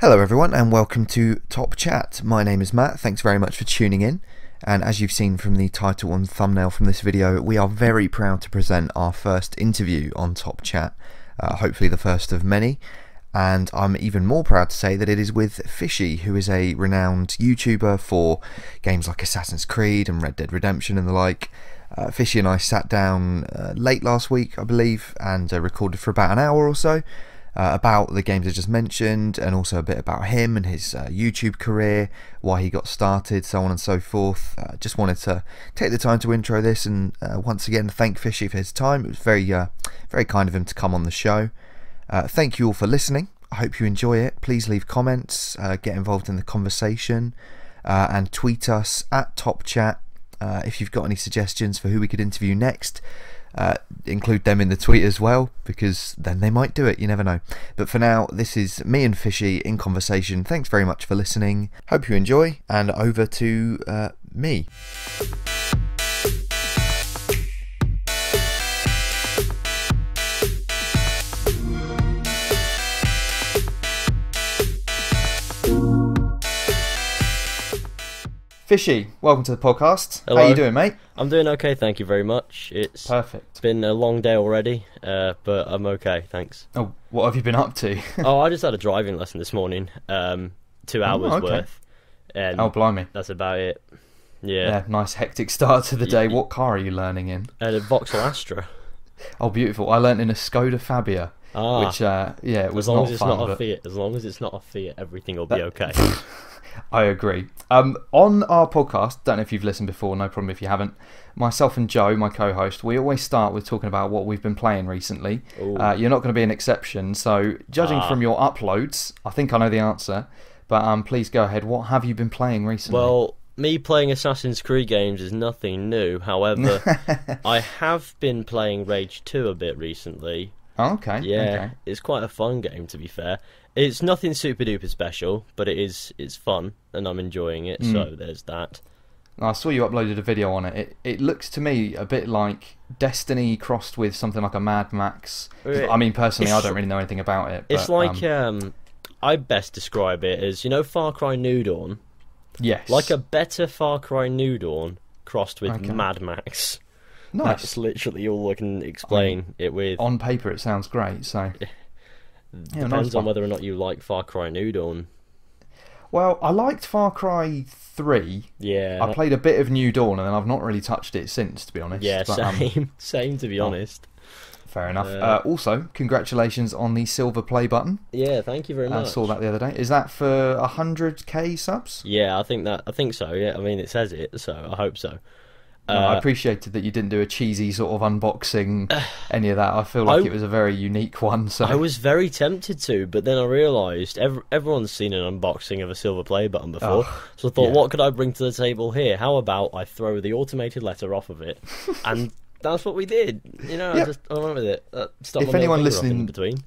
Hello everyone and welcome to Top Chat. My name is Matt, thanks very much for tuning in, and as you've seen from the title and thumbnail from this video, we are very proud to present our first interview on Top Chat, hopefully the first of many, and I'm even more proud to say that it is with Fizhy, who is a renowned YouTuber for games like Assassin's Creed and Red Dead Redemption and the like. Fizhy and I sat down late last week, I believe, and recorded for about an hour or so. About the games I just mentioned, and also a bit about him and his YouTube career, why he got started, so on and so forth. Just wanted to take the time to intro this and once again thank Fizhy for his time. It was very kind of him to come on the show. Thank you all for listening. I hope you enjoy it. Please leave comments, get involved in the conversation, and tweet us at TopChat if you've got any suggestions for who we could interview next. Include them in the tweet as well, because then they might do it, you never know. But for now, this is me and Fizhy in conversation. Thanks very much for listening, hope you enjoy, and over to me. Fizhy, welcome to the podcast. Hello. How you doing, mate? I'm doing okay, thank you very much. It's Perfect. It's been a long day already, but I'm okay, thanks. Oh, what have you been up to? Oh, I just had a driving lesson this morning, 2 hours worth. And oh, blimey. that's about it. Yeah. Nice hectic start to the day. What car are you learning in? And a Vauxhall Astra. Oh, beautiful. I learnt in a Skoda Fabia, which, it was not fun. As long as it's not a Fiat, everything will be okay. I agree. On our podcast, don't know if you've listened before, no problem if you haven't, myself and Joe, my co-host, we always start with talking about what we've been playing recently. You're not going to be an exception, so judging from your uploads, I think I know the answer, but please go ahead. What have you been playing recently? Well, me playing Assassin's Creed games is nothing new. However, I have been playing Rage 2 a bit recently. Oh, okay. Yeah, okay. It's quite a fun game, to be fair. It's nothing super duper special, but it's fun, and I'm enjoying it, so there's that. I saw you uploaded a video on it. It looks to me a bit like Destiny crossed with something like a Mad Max. I mean, personally, I don't really know anything about it. But, it's like, I best describe it as, you know, Far Cry New Dawn? Yes. Like a better Far Cry New Dawn crossed with Mad Max. Nice. That's literally all I can explain it with. On paper, it sounds great, so... Depends on whether or not you like Far Cry New Dawn. Well, I liked Far Cry 3. Yeah. I played a bit of New Dawn, and then I've not really touched it since, to be honest. Yeah, but, same to be honest. Fair enough. Also, congratulations on the silver play button. Yeah, thank you very much. I saw that the other day. Is that for 100k subs? Yeah, I think so. Yeah, I mean it says it, so I hope so. I appreciated that you didn't do a cheesy sort of unboxing, any of that. I feel like it was a very unique one. So I was very tempted to, but then I realised everyone's seen an unboxing of a silver play button before. So I thought, what could I bring to the table here? How about I throw the automated letter off of it? And that's what we did. You know, I went with it. If anyone listening in between.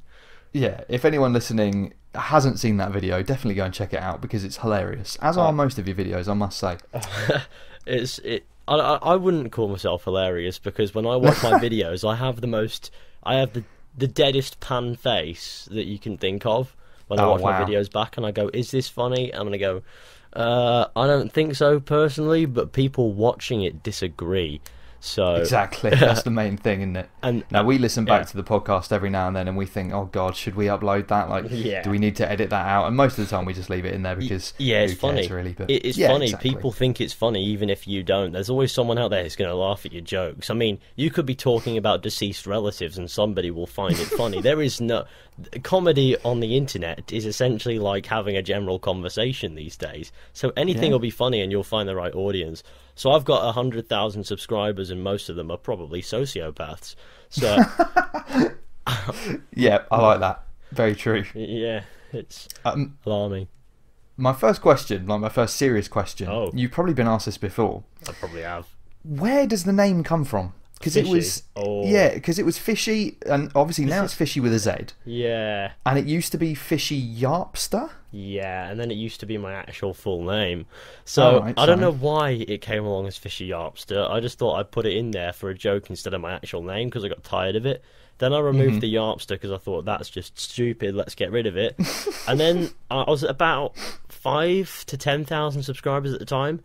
Yeah, if anyone listening hasn't seen that video, definitely go and check it out because it's hilarious. As are most of your videos, I must say. I wouldn't call myself hilarious because when I watch my videos, I have the deadest pan face that you can think of when I watch my videos back, and I go, "Is this funny?" I'm gonna go, "I don't think so personally," but people watching it disagree. So exactly, that's the main thing, isn't it? And now we listen back to the podcast every now and then, and we think, "Oh God, should we upload that? Like, do we need to edit that out?" And most of the time, we just leave it in there because it's funny. Really, but it's funny. Exactly. People think it's funny, even if you don't. There's always someone out there who's going to laugh at your jokes. I mean, you could be talking about deceased relatives, and somebody will find it funny. There is no comedy on the internet is essentially like having a general conversation these days. So anything will be funny, and you'll find the right audience. So I've got 100,000 subscribers, and most of them are probably sociopaths. So yeah, I like that. Very true. Yeah, it's alarming. My first question, like my first serious question, you've probably been asked this before. I probably have. Where does the name come from? Because it was, because it was Fizhy, and obviously now it's Fizhy with a Z. Yeah. And it used to be Fizhy Yarpster. Yeah, and then it used to be my actual full name. So I don't know why it came along as Fizhy Yarpster. I just thought I'd put it in there for a joke instead of my actual name because I got tired of it. Then I removed the Yarpster because I thought that's just stupid. Let's get rid of it. And then I was at about 5 to 10,000 subscribers at the time,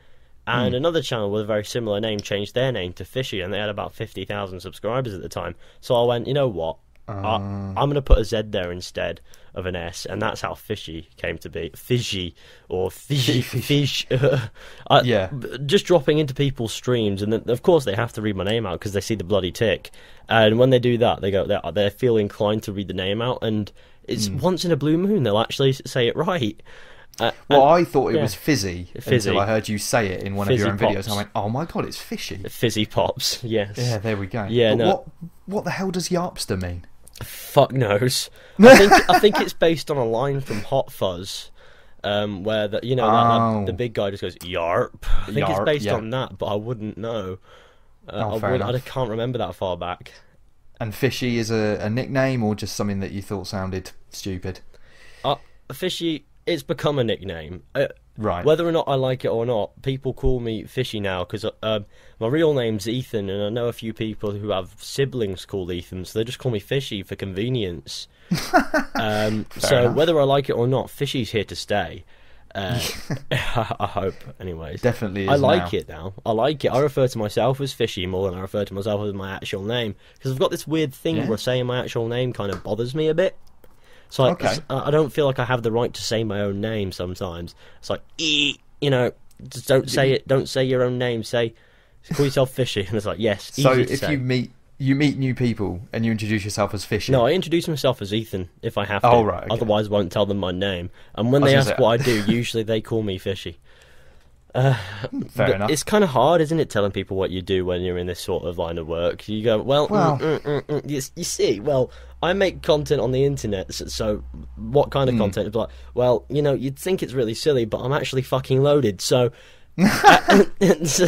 and another channel with a very similar name changed their name to Fizhy, and they had about 50,000 subscribers at the time. So I went, you know what? I'm going to put a Z there instead of an S, and that's how Fizhy came to be. Fizhy, or Fish. Yeah. Just dropping into people's streams, and then, of course, they have to read my name out because they see the bloody tick. And when they do that, they feel inclined to read the name out, and it's once in a blue moon they'll actually say it right. Well, I thought it was Fizzy until I heard you say it in one Fizzy of your own Pops. videos. I went, oh my god, it's Fishy. Fizzy Pops, yes. Yeah, there we go. Yeah, but no. What the hell does Yarpster mean? Fuck knows. I think it's based on a line from Hot Fuzz, where the big guy just goes yarp. I think it's based on that, but I wouldn't know. I can't remember that far back. And Fishy is a nickname, or just something that you thought sounded stupid? Fishy, it's become a nickname. Right. Whether or not I like it or not, people call me Fishy now because my real name's Ethan, and I know a few people who have siblings called Ethan, so they just call me Fishy for convenience. So whether I like it or not, Fishy's here to stay. I hope, anyways. Definitely is. I like it now. I like it. I refer to myself as Fishy more than I refer to myself as my actual name, because I've got this weird thing where saying my actual name kind of bothers me a bit. So I don't feel like I have the right to say my own name sometimes. It's like, just don't say it. Don't say your own name. Call yourself Fishy. And it's like, yes, easy So to if say. you meet new people and you introduce yourself as Fishy. No, I introduce myself as Ethan if I have to. Oh, right. Okay. Otherwise, I won't tell them my name. And when they ask what I do, usually they call me Fishy. Fair enough. It's kind of hard, isn't it, telling people what you do when you're in this sort of line of work? You go, you see, I make content on the internet, so what kind of content? It's like, you'd think it's really silly, but I'm actually fucking loaded, so... it's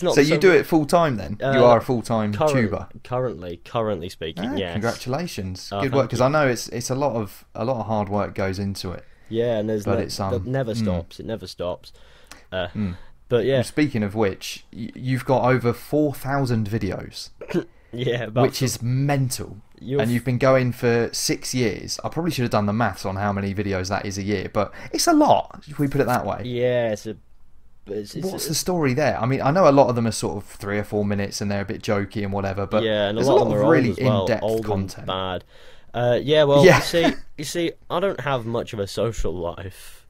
not. So you do it full time then? You are a full time tuber. Currently speaking, yes. Congratulations, good work. Because I know it's a lot of hard work goes into it. Yeah, and it never stops. It never stops. But yeah. Well, speaking of which, you've got over 4,000 videos. Yeah, which is mental. And you've been going for 6 years. I probably should have done the maths on how many videos that is a year, but it's a lot, if we put it that way. Yeah, What's the story there? I mean, I know a lot of them are sort of 3 or 4 minutes and they're a bit jokey and whatever, but and there's a lot of really in-depth old content. And bad. You see, I don't have much of a social life.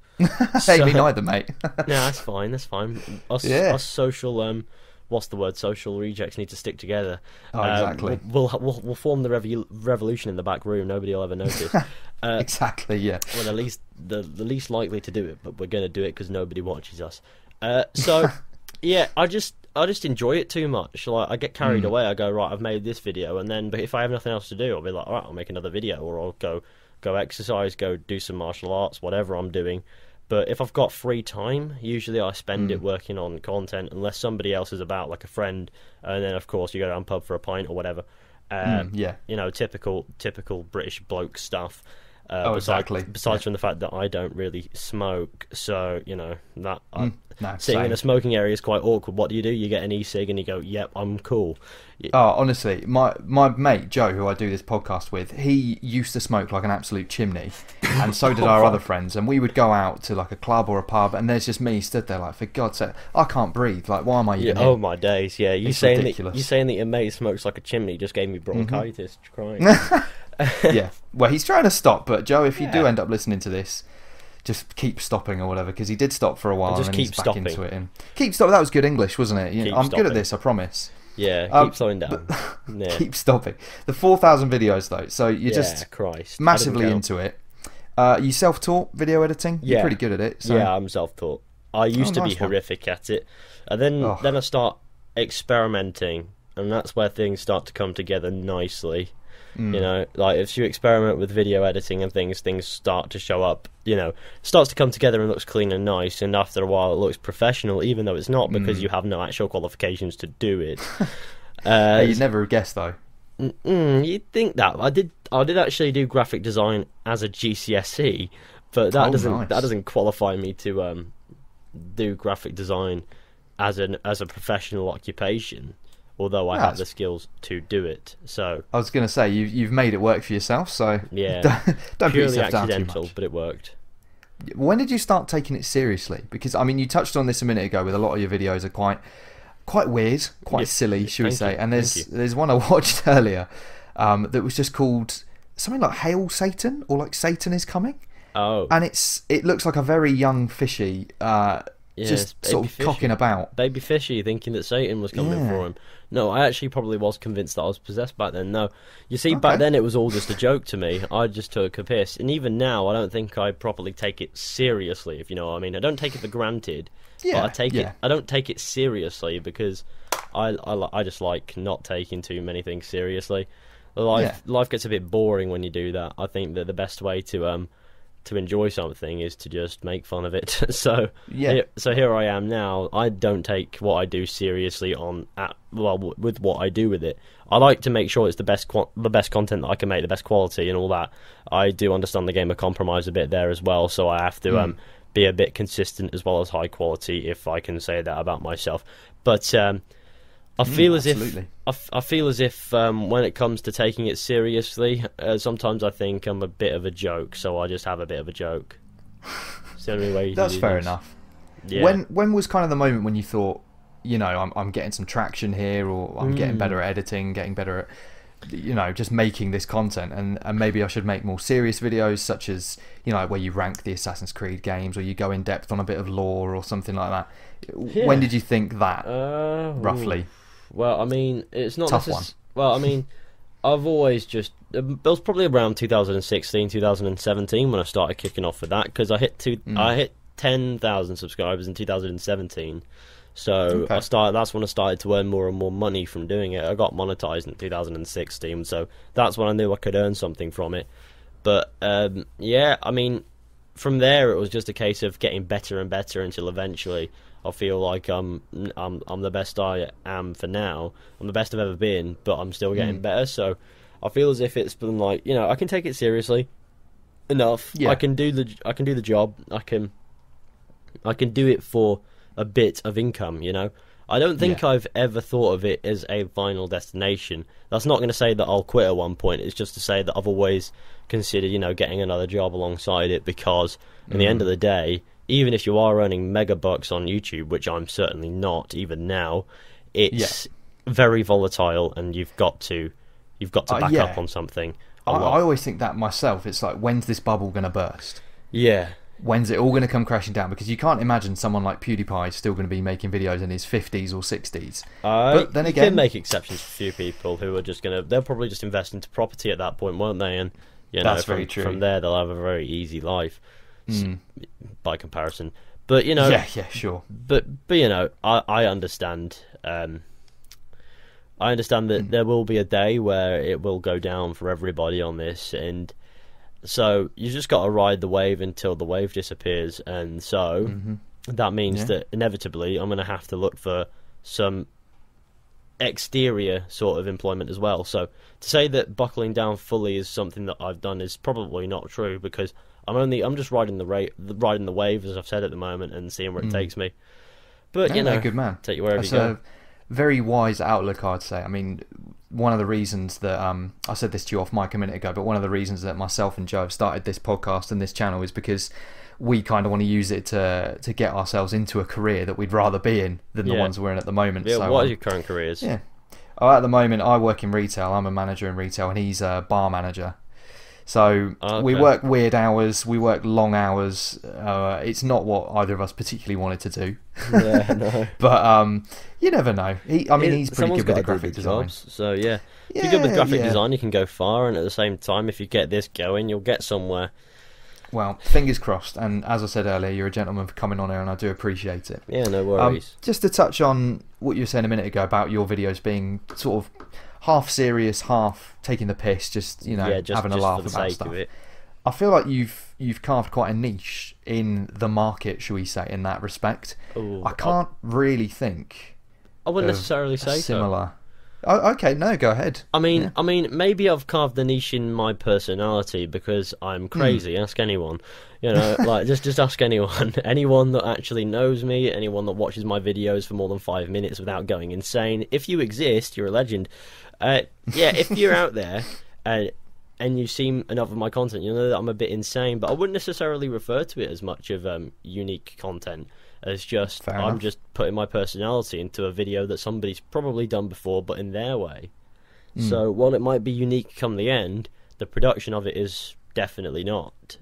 Hey, me neither, mate. No, that's fine. Us social what's the word? Social rejects need to stick together. Oh, exactly. We'll form the revolution in the back room. Nobody will ever notice. Exactly. Yeah. Well, at least the least likely to do it, but we're going to do it because nobody watches us. So yeah, I just enjoy it too much. Like, I get carried away. I go, right, I've made this video, and then, but if I have nothing else to do, I'll be like, all right, I'll make another video, or I'll go exercise, go do some martial arts, whatever I'm doing. But if I've got free time, usually I spend it working on content, unless somebody else is about, like a friend, and then of course you go down pub for a pint or whatever. Typical British bloke stuff. Exactly. Besides from the fact that I don't really smoke, so sitting same. in a smoking area is quite awkward. What do? You get an e-cig and you go, "Yep, I'm cool." Oh, honestly, my mate Joe, who I do this podcast with, he used to smoke like an absolute chimney, and so did our other friends. And we would go out to like a club or a pub, and there's just me stood there like, for God's sake, I can't breathe. Like, why am I even here? Oh my days, yeah. You It's saying ridiculous. that your mate smokes like a chimney just gave me bronchitis. Crying. Yeah, well, he's trying to stop, but Joe, if you do end up listening to this, just keep stopping or whatever, because he did stop for a while, Just and keep he's back stopping. into it. And keep stopping. That was good English, wasn't it? Keep I'm good stopping. at this, I promise. Yeah, keep slowing down. Yeah. Keep stopping. The 4,000 videos though, so you're just Christ. massively into it. You self-taught video editing? You're pretty good at it. So. Yeah, I'm self-taught. I used to be horrific at it, and then I start experimenting, and that's where things start to come together nicely. You know, like if you experiment with video editing and things start to show up. You know, starts to come together and looks clean and nice, and after a while it looks professional, even though it's not, because you have no actual qualifications to do it. You'd never have guessed though. You'd think that. I did actually do graphic design as a GCSE, but that doesn't qualify me to do graphic design as a professional occupation. although I have the skills to do it. So I was going to say you've made it work for yourself, so yeah, don't put purely yourself down too accidental, much. but it worked. When did you start taking it seriously? Because I mean, you touched on this a minute ago. With a lot of your videos are quite weird, quite silly, should we say? You, and there's one I watched earlier that was just called something like "Hail Satan" or like "Satan is coming." Oh, and it looks like a very young Fizhy, just sort of Fizhy. cocking about. Baby Fizhy, thinking that Satan was coming for him. No, I actually probably was convinced that I was possessed back then. No, you see, back then it was all just a joke to me. I just took a piss, and even now, I don't think I properly take it seriously. If you know what I mean, I don't take it for granted. Yeah, but I don't take it seriously because I just like not taking too many things seriously. Life gets a bit boring when you do that. I think that the best way to enjoy something is to just make fun of it. So here I am now. I don't take what I do seriously with what I do with it. I like to make sure it's the best content that I can make, the best quality and all that. I do understand the game of compromise a bit there as well, so I have to be a bit consistent as well as high quality, if I can say that about myself. But I feel as if when it comes to taking it seriously, sometimes I think I'm a bit of a joke, so I just have a bit of a joke. It's the only way. That's fair enough. Yeah. When was kind of the moment when you thought, you know, I'm getting some traction here, or I'm getting better at editing, getting better at, you know, just making this content, and maybe I should make more serious videos, such as, you know, where you rank the Assassin's Creed games, or you go in depth on a bit of lore or something like that. Yeah. When did you think that, roughly? Well, I mean, it's not tough one. Well, I mean, I've always just it was probably around 2016, 2017 when I started kicking off with that, because I hit 10,000 subscribers in 2017. So that's when I started to earn more and more money from doing it. I got monetized in 2016, so that's when I knew I could earn something from it. But yeah, I mean, from there it was just a case of getting better and better until eventually I feel like I'm the best I am for now. I'm the best I've ever been, but I'm still getting better. So I feel as if it's been like, you know, I can take it seriously enough. Yeah. I can do the job. I can do it for a bit of income, you know. I don't think I've ever thought of it as a final destination. That's not going to say that I'll quit at one point. It's just to say that I've always considered, you know, getting another job alongside it, because in the end of the day, even if you are earning mega bucks on YouTube, which I'm certainly not even now, it's very volatile, and you've got to back up on something. I always think that myself. It's like, when's this bubble going to burst? Yeah. When's it all going to come crashing down? Because you can't imagine someone like PewDiePie is still going to be making videos in his 50s or 60s. But then again, you can make exceptions for a few people who are just they'll probably just invest into property at that point, won't they? And you know, very true. From there, they'll have a very easy life by comparison. But you know, yeah, sure. But you know, I understand. I understand that there will be a day where it will go down for everybody on this, and so you just got to ride the wave until the wave disappears. And so that means that inevitably I'm going to have to look for some exterior sort of employment as well. So to say that buckling down fully is something that I've done is probably not true, because I'm just riding the wave, as I've said, at the moment, and seeing where it takes me. But you know, good man. Take you wherever That's you go. A very wise outlook, I'd say. I mean, one of the reasons that I said this to you off mic a minute ago, but one of the reasons that myself and Joe have started this podcast and this channel is because we kind of want to use it to get ourselves into a career that we'd rather be in than the ones we're in at the moment. Yeah, so, what are your current careers? Yeah. At the moment, I work in retail. I'm a manager in retail, and he's a bar manager. So we work weird hours, we work long hours. It's not what either of us particularly wanted to do. Yeah, no. But you never know. He's pretty good with the graphic design. So yeah, if you're good with graphic design, you can go far. And at the same time, if you get this going, you'll get somewhere. Well, fingers crossed. And as I said earlier, you're a gentleman for coming on here, and I do appreciate it. Yeah, no worries. Just to touch on what you were saying a minute ago about your videos being sort of half serious, half taking the piss, just having a laugh about stuff. I feel like you've carved quite a niche in the market, shall we say, in that respect. Ooh, I can't really think. I wouldn't necessarily say similar. Oh, okay, no, go ahead. I mean, maybe I've carved the niche in my personality because I'm crazy. Ask anyone, like just ask anyone, anyone that actually knows me, anyone that watches my videos for more than 5 minutes without going insane. If you exist, you're a legend. Yeah, if you're out there and you've seen enough of my content, you know that I'm a bit insane, but I wouldn't necessarily refer to it as much of unique content. It's just I'm just putting my personality into a video that somebody's probably done before, but in their way. So while it might be unique come the end, the production of it is definitely not.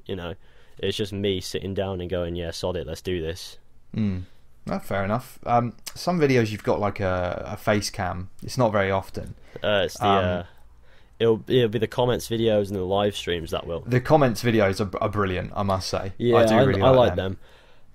It's just me sitting down and going, "Yeah, sod it, let's do this." No, fair enough. Some videos you've got like a face cam. It's not very often. It's the it'll be the comments videos and the live streams that will. The comments videos are brilliant, I must say. Yeah, I do really like them.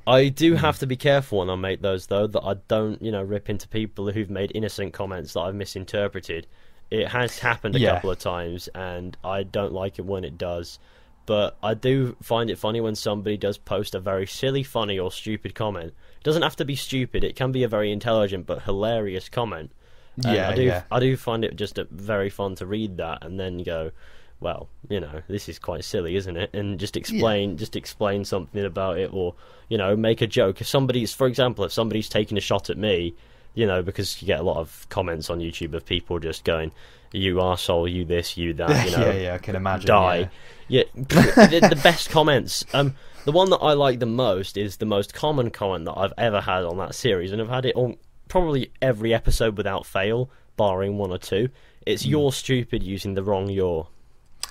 I do have to be careful when I make those, though, that I don't, rip into people who've made innocent comments that I've misinterpreted. It has happened a couple of times, and I don't like it when it does. But I do find it funny when somebody does post a very silly, funny, or stupid comment. It doesn't have to be stupid. It can be a very intelligent but hilarious comment. I do find it just very fun to read that and then go, well, this is quite silly, isn't it? And just explain something about it, or make a joke. If somebody's taking a shot at me, because you get a lot of comments on YouTube of people just going, "You arsehole, you this, you that," yeah, I can imagine. Die. Yeah, the best comments. The one that I like the most is the most common comment that I've ever had on that series, and I've had it on probably every episode without fail, barring one or two. It's "You're stupid using the wrong you're."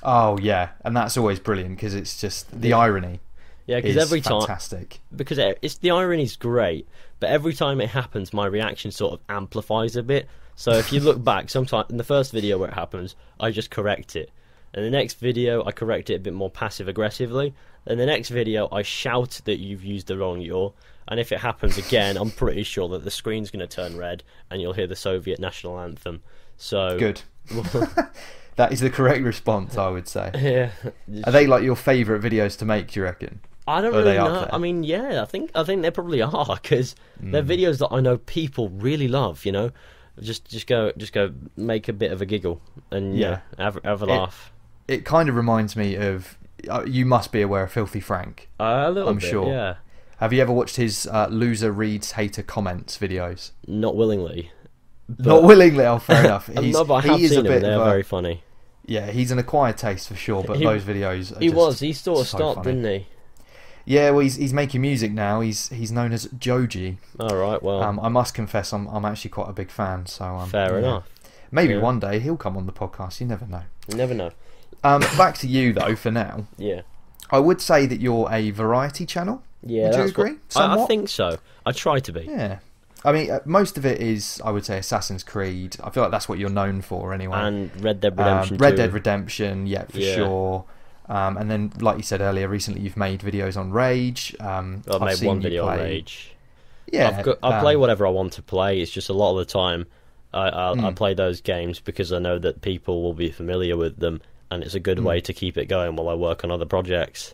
Oh yeah, and that's always brilliant because it's just the irony. Yeah, because every time, fantastic. Because the irony's great, but every time it happens, my reaction sort of amplifies a bit. So if you look back, sometime in the first video where it happens, I just correct it. In the next video, I correct it a bit more passive aggressively. In the next video, I shout that you've used the wrong you're. And if it happens again, I'm pretty sure that the screen's going to turn red and you'll hear the Soviet national anthem. So good. That is the correct response, I would say. Yeah. Are they like your favourite videos to make, do you reckon? I don't really know. I mean, yeah, I think they probably are, because they're videos that I know people really love. Just go make a bit of a giggle and have a laugh. It kind of reminds me of you must be aware of Filthy Frank. A little I'm bit, sure. Yeah. Have you ever watched his loser reads hater comments videos? Not willingly. Not willingly. Oh, fair enough. I have seen them. They're very funny. Yeah, he's an acquired taste for sure. But those videos, he sort of stopped, didn't he? Yeah, well, he's making music now. He's known as Joji. All right, well, I must confess, I'm actually quite a big fan. So fair enough. Maybe one day he'll come on the podcast. You never know. You never know. Back to you though. For now, yeah, I would say that you're a variety channel. Yeah, would you agree? I think so. I try to be. Yeah. I mean, most of it is, I would say, Assassin's Creed. I feel like that's what you're known for, anyway. And Red Dead Redemption. Red Dead Redemption, yeah, for sure. And then, like you said earlier, recently you've made videos on Rage. I've made one video on Rage. Yeah, I play whatever I want to play. It's just a lot of the time I play those games because I know that people will be familiar with them, and it's a good way to keep it going while I work on other projects.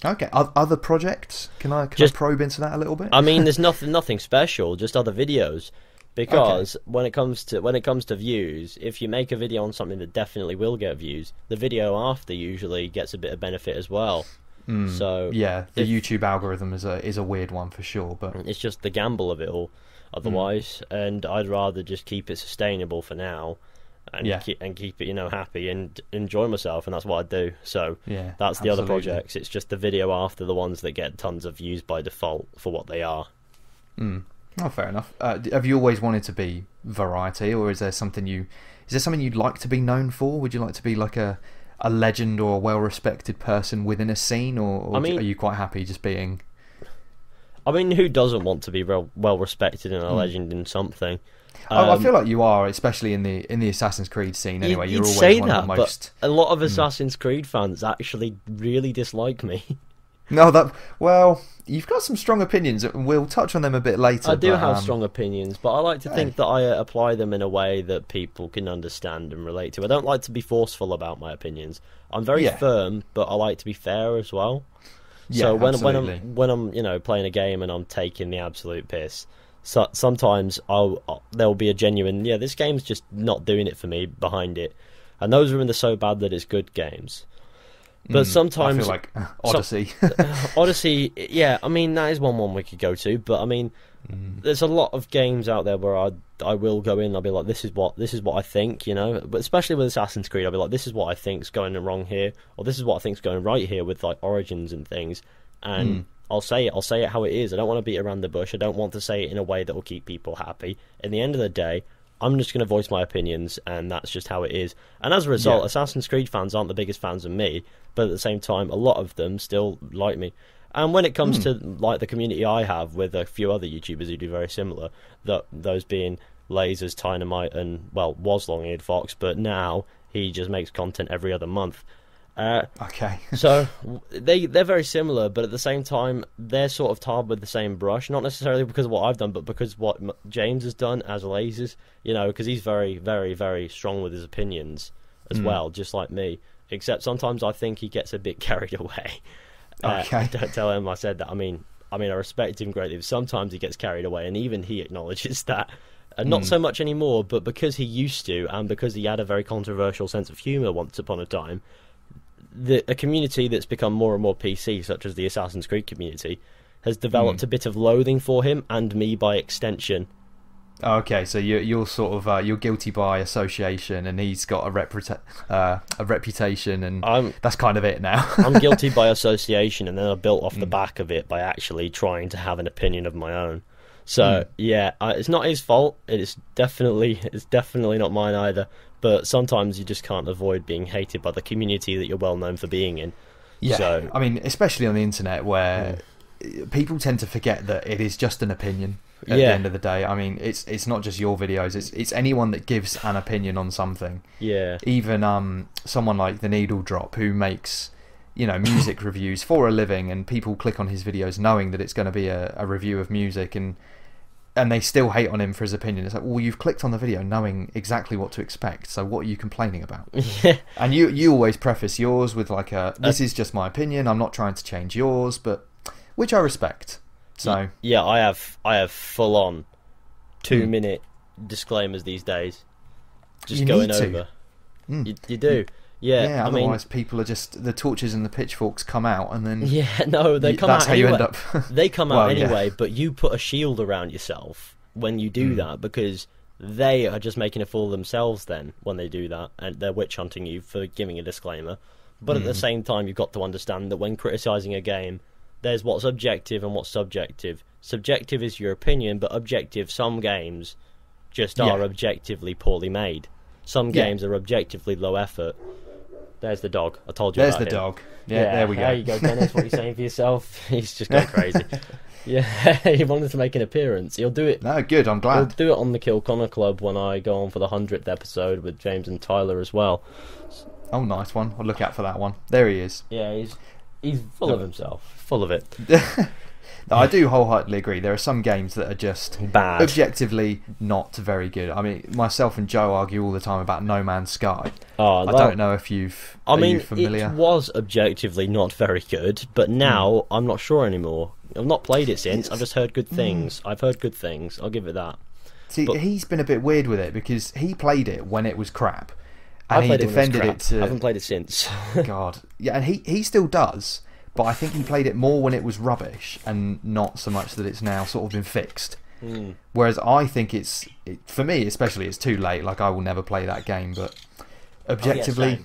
Okay, other projects? Can I probe into that a little bit? I mean, there's nothing special, just other videos. Because when it comes to views, if you make a video on something that definitely will get views, the video after usually gets a bit of benefit as well. So yeah, the YouTube algorithm is a weird one for sure, but it's just the gamble of it all. Otherwise, and I'd rather just keep it sustainable for now. And keep it, happy and enjoy myself, and that's what I do. So that's the other projects. It's just the video after the ones that get tons of views by default for what they are. Oh, fair enough. Have you always wanted to be variety, or is there something you'd like to be known for? Would you like to be like a legend or a well-respected person within a scene, or are you quite happy just being? I mean, who doesn't want to be well-respected and a legend in something? I feel like you are, especially in the Assassin's Creed scene. Anyway, you're always say one that, of the most. But a lot of Assassin's Creed fans actually really dislike me. No, well, you've got some strong opinions, and we'll touch on them a bit later. I do have strong opinions, but I like to think that I apply them in a way that people can understand and relate to. I don't like to be forceful about my opinions. I'm very firm, but I like to be fair as well. Yeah, so when I'm playing a game and I'm taking the absolute piss, So sometimes there'll be a genuine, yeah, this game's just not doing it for me behind it, and those are in the so bad that it's good games. But sometimes I feel like Odyssey. Odyssey, yeah, I mean that is one we could go to, but I mean, there's a lot of games out there where I will go in. I'll be like, this is what I think, you know. But especially with Assassin's Creed, I'll be like, this is what I think's going wrong here, or this is what I think's going right here with like Origins and things, and I'll say it how it is. I don't want to beat around the bush. I don't want to say it in a way that will keep people happy. At the end of the day, I'm just going to voice my opinions, and that's just how it is. And as a result, Assassin's Creed fans aren't the biggest fans of me, but at the same time, a lot of them still like me. And when it comes to like the community I have with a few other YouTubers who do very similar, those being Lasers, Dynamite, and well, was Long-Eared Fox, but now he just makes content every other month. Okay. So they're very similar, but at the same time, they're sort of tarred with the same brush. Not necessarily because of what I've done, but because what James has done as Lasers. You know, because he's very, very, very strong with his opinions as well, just like me. Except sometimes I think he gets a bit carried away. Okay. Don't tell him I said that. I mean, I respect him greatly. Sometimes he gets carried away, and even he acknowledges that. Not so much anymore, but because he used to, and because he had a very controversial sense of humour once upon a time, a community that's become more and more PC, such as the Assassin's Creed community, has developed a bit of loathing for him, and me by extension. Okay, so you're sort of you're guilty by association, and he's got a reputation, and that's kind of it now. I'm guilty by association, and then I built off the back of it by actually trying to have an opinion of my own. So yeah, it's not his fault. It's definitely not mine either. But sometimes you just can't avoid being hated by the community that you're well known for being in. Yeah, so, I mean, especially on the internet where people tend to forget that it is just an opinion at the end of the day. I mean, it's not just your videos. It's anyone that gives an opinion on something. Yeah. Even someone like the Needle Drop who makes, you know, music reviews for a living, and people click on his videos knowing that it's going to be a review of music, and they still hate on him for his opinion. It's like, well, you've clicked on the video knowing exactly what to expect, so what are you complaining about? Yeah. And you always preface yours with like this is just my opinion, I'm not trying to change yours, but which I respect. So yeah, I have full on 2-minute disclaimers these days. Just you going need to. over. You do. Yeah, I otherwise mean, people are just, the torches and the pitchforks come out, and then they come that's out how anyway. you end up. They come out anyway, but you put a shield around yourself when you do that, because they are just making a fool of themselves then when they do that, and they're witch hunting you for giving a disclaimer. But at the same time, you've got to understand that when criticising a game, there's what's objective and what's subjective. Subjective is your opinion, but objective, some games just are objectively poorly made. Some games are objectively low effort. There's the dog. I told you There's about the him. dog. Yeah, there we go. There you go, Dennis. What are you saying for yourself? He's just going crazy. Yeah, he wanted to make an appearance. He'll do it. No, good. I'm glad. He'll do it on the Kill Connor Club when I go on for the 100th episode with James and Tyler as well. Oh, nice one. I'll look out for that one. There he is. Yeah, he's full of himself. Full of it. No, I do wholeheartedly agree. There are some games that are just bad, objectively not very good. I mean, myself and Joe argue all the time about No Man's Sky. Oh, I don't know if you familiar? It was objectively not very good, but now I'm not sure anymore. I've not played it since. I've just heard good things. I've heard good things. I'll give it that. See, he's been a bit weird with it because he played it when it was crap, and he defended it. I haven't played it since. God, yeah, and he still does. But I think he played it more when it was rubbish, and not so much that it's now sort of been fixed. Whereas I think for me especially, it's too late. Like, I will never play that game, but objectively,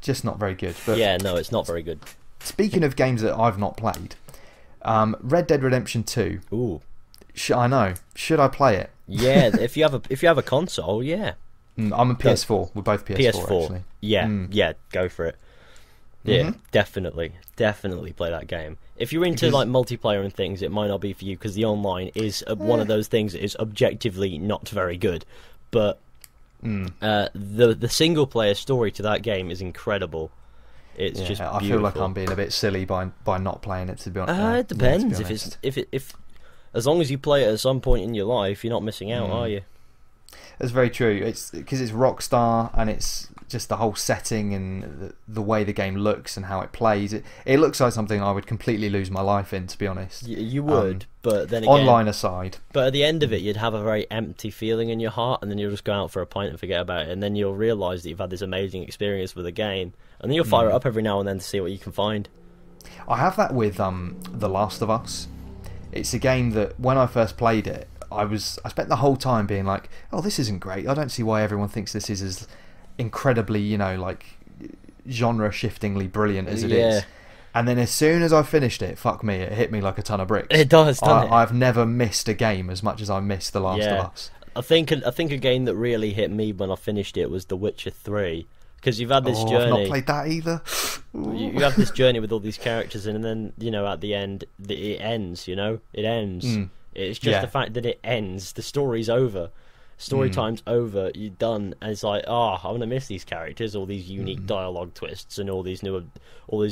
just not very good. But yeah, no, it's not very good. Speaking of games that I've not played, Red Dead Redemption 2. Ooh, I know. Should I play it? Yeah, if you have a console, yeah. I'm a PS4. We're both PS4 actually. Yeah, go for it. Yeah, definitely play that game. If you're into like multiplayer and things, it might not be for you because the online is one of those things that is objectively not very good. But the single player story to that game is incredible. It's just beautiful. I feel like I'm being a bit silly by not playing it, to be honest. It depends. If as long as you play it at some point in your life, you're not missing out, are you? That's very true. It's because it's Rockstar, and it's just the whole setting and the way the game looks and how it plays. It looks like something I would completely lose my life in, to be honest. You would, but then again, online aside. But at the end of it, you'd have a very empty feeling in your heart, and then you'll just go out for a pint and forget about it, and then you'll realise that you've had this amazing experience with a game, and then you'll fire it up every now and then to see what you can find. I have that with The Last of Us. It's a game that when I first played it, I spent the whole time being like, oh, this isn't great. I don't see why everyone thinks this is as incredibly, you know, like genre shiftingly brilliant as it is. And then as soon as I finished it, fuck me, it hit me like a ton of bricks. It does, doesn't it? I've never missed a game as much as I missed The Last of Us. I think a game that really hit me when I finished it was The Witcher 3. Because you've had this journey. I've not played that either. You have this journey with all these characters, and then, you know, at the end, it ends, you know? It ends. It's just the fact that it ends. The story's over. Story time's over. You're done. And it's like, I'm going to miss these characters, all these unique dialogue twists, and all these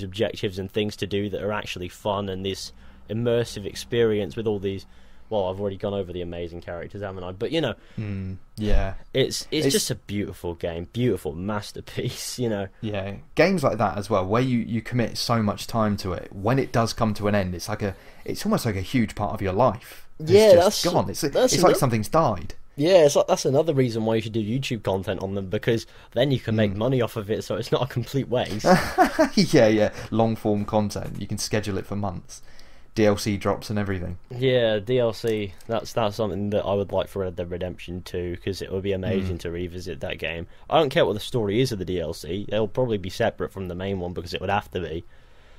objectives and things to do that are actually fun, and this immersive experience with all these... Well, I've already gone over the amazing characters, haven't I? But, you know, it's just a beautiful game, beautiful masterpiece, you know. Yeah, games like that as well, where you commit so much time to it, when it does come to an end, it's almost like a huge part of your life. It's just gone. It's like something's died. Yeah, that's another reason why you should do YouTube content on them, because then you can make money off of it, so it's not a complete waste. Yeah, long form content. You can schedule it for months. DLC drops and everything. Yeah, DLC. That's something that I would like for Red Dead Redemption 2, because it would be amazing to revisit that game. I don't care what the story is of the DLC. It'll probably be separate from the main one, because it would have to be.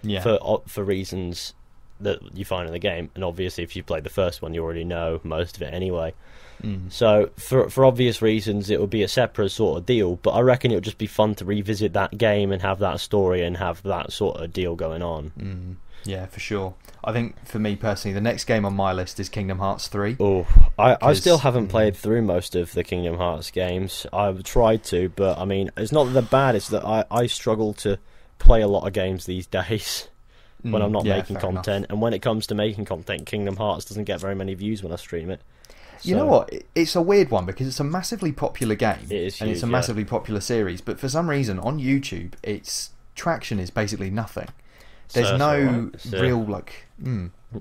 Yeah. For reasons that you find in the game, and obviously if you played the first one, you already know most of it anyway. So for obvious reasons, it would be a separate sort of deal. But I reckon it would just be fun to revisit that game and have that story and have that sort of deal going on. Yeah, for sure. I think for me personally, the next game on my list is Kingdom Hearts 3. Oh, I still haven't played through most of the Kingdom Hearts games. I've tried to, but I mean, it's not that they're bad, it's that I struggle to play a lot of games these days when I'm not making content. And when it comes to making content, Kingdom Hearts doesn't get very many views when I stream it. You know what? It's a weird one, because it's a massively popular game. It is huge, and it's a massively popular series, but for some reason on YouTube, its traction is basically nothing. There's no real, like...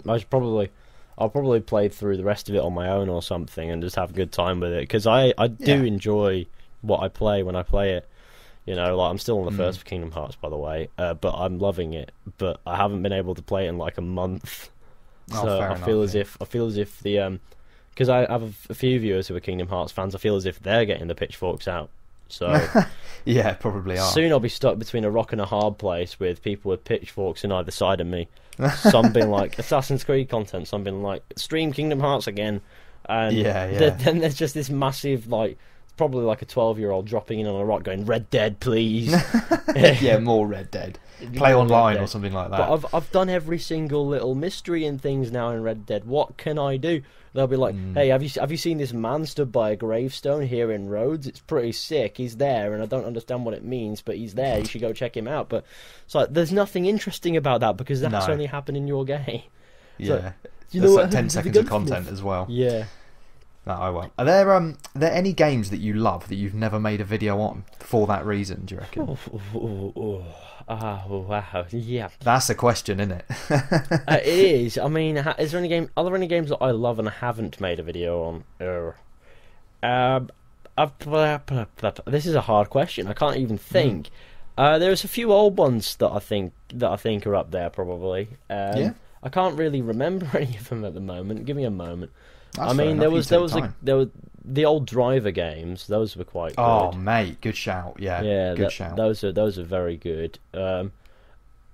I'll probably play through the rest of it on my own or something and just have a good time with it, because I do enjoy what I play when I play it. You know, like, I'm still on the first Kingdom Hearts, by the way, but I'm loving it. But I haven't been able to play it in like a month. So I feel as if the because I have a few viewers who are Kingdom Hearts fans, I feel as if they're getting the pitchforks out. So yeah, probably are. Soon I'll be stuck between a rock and a hard place with people with pitchforks on either side of me. Some being like Assassin's Creed content, some being like stream Kingdom Hearts again, and then there's just this massive, like, probably like a 12-year-old dropping in on a rock going, "Red Dead, please." Yeah, more Red Dead. Play online or something like that. But I've done every single little mystery and things now in Red Dead. What can I do? They'll be like, "Hey, have you seen this man stood by a gravestone here in Rhodes? It's pretty sick. He's there, and I don't understand what it means, but he's there. You should go check him out." But it's like, there's nothing interesting about that, because that's only happened in your game. Yeah, you know, like 10 seconds of content as well. Yeah. No, I won't. Are there any games that you love that you've never made a video on for that reason, do you reckon? Wow, yeah. That's a question, isn't it? It is. I mean, are there any games that I love and I haven't made a video on? This is a hard question. I can't even think. There's a few old ones that I think are up there probably. I can't really remember any of them at the moment. Give me a moment. That's there was the old Driver games. Those were quite good. Oh mate, good shout. Yeah, good shout. Those are very good.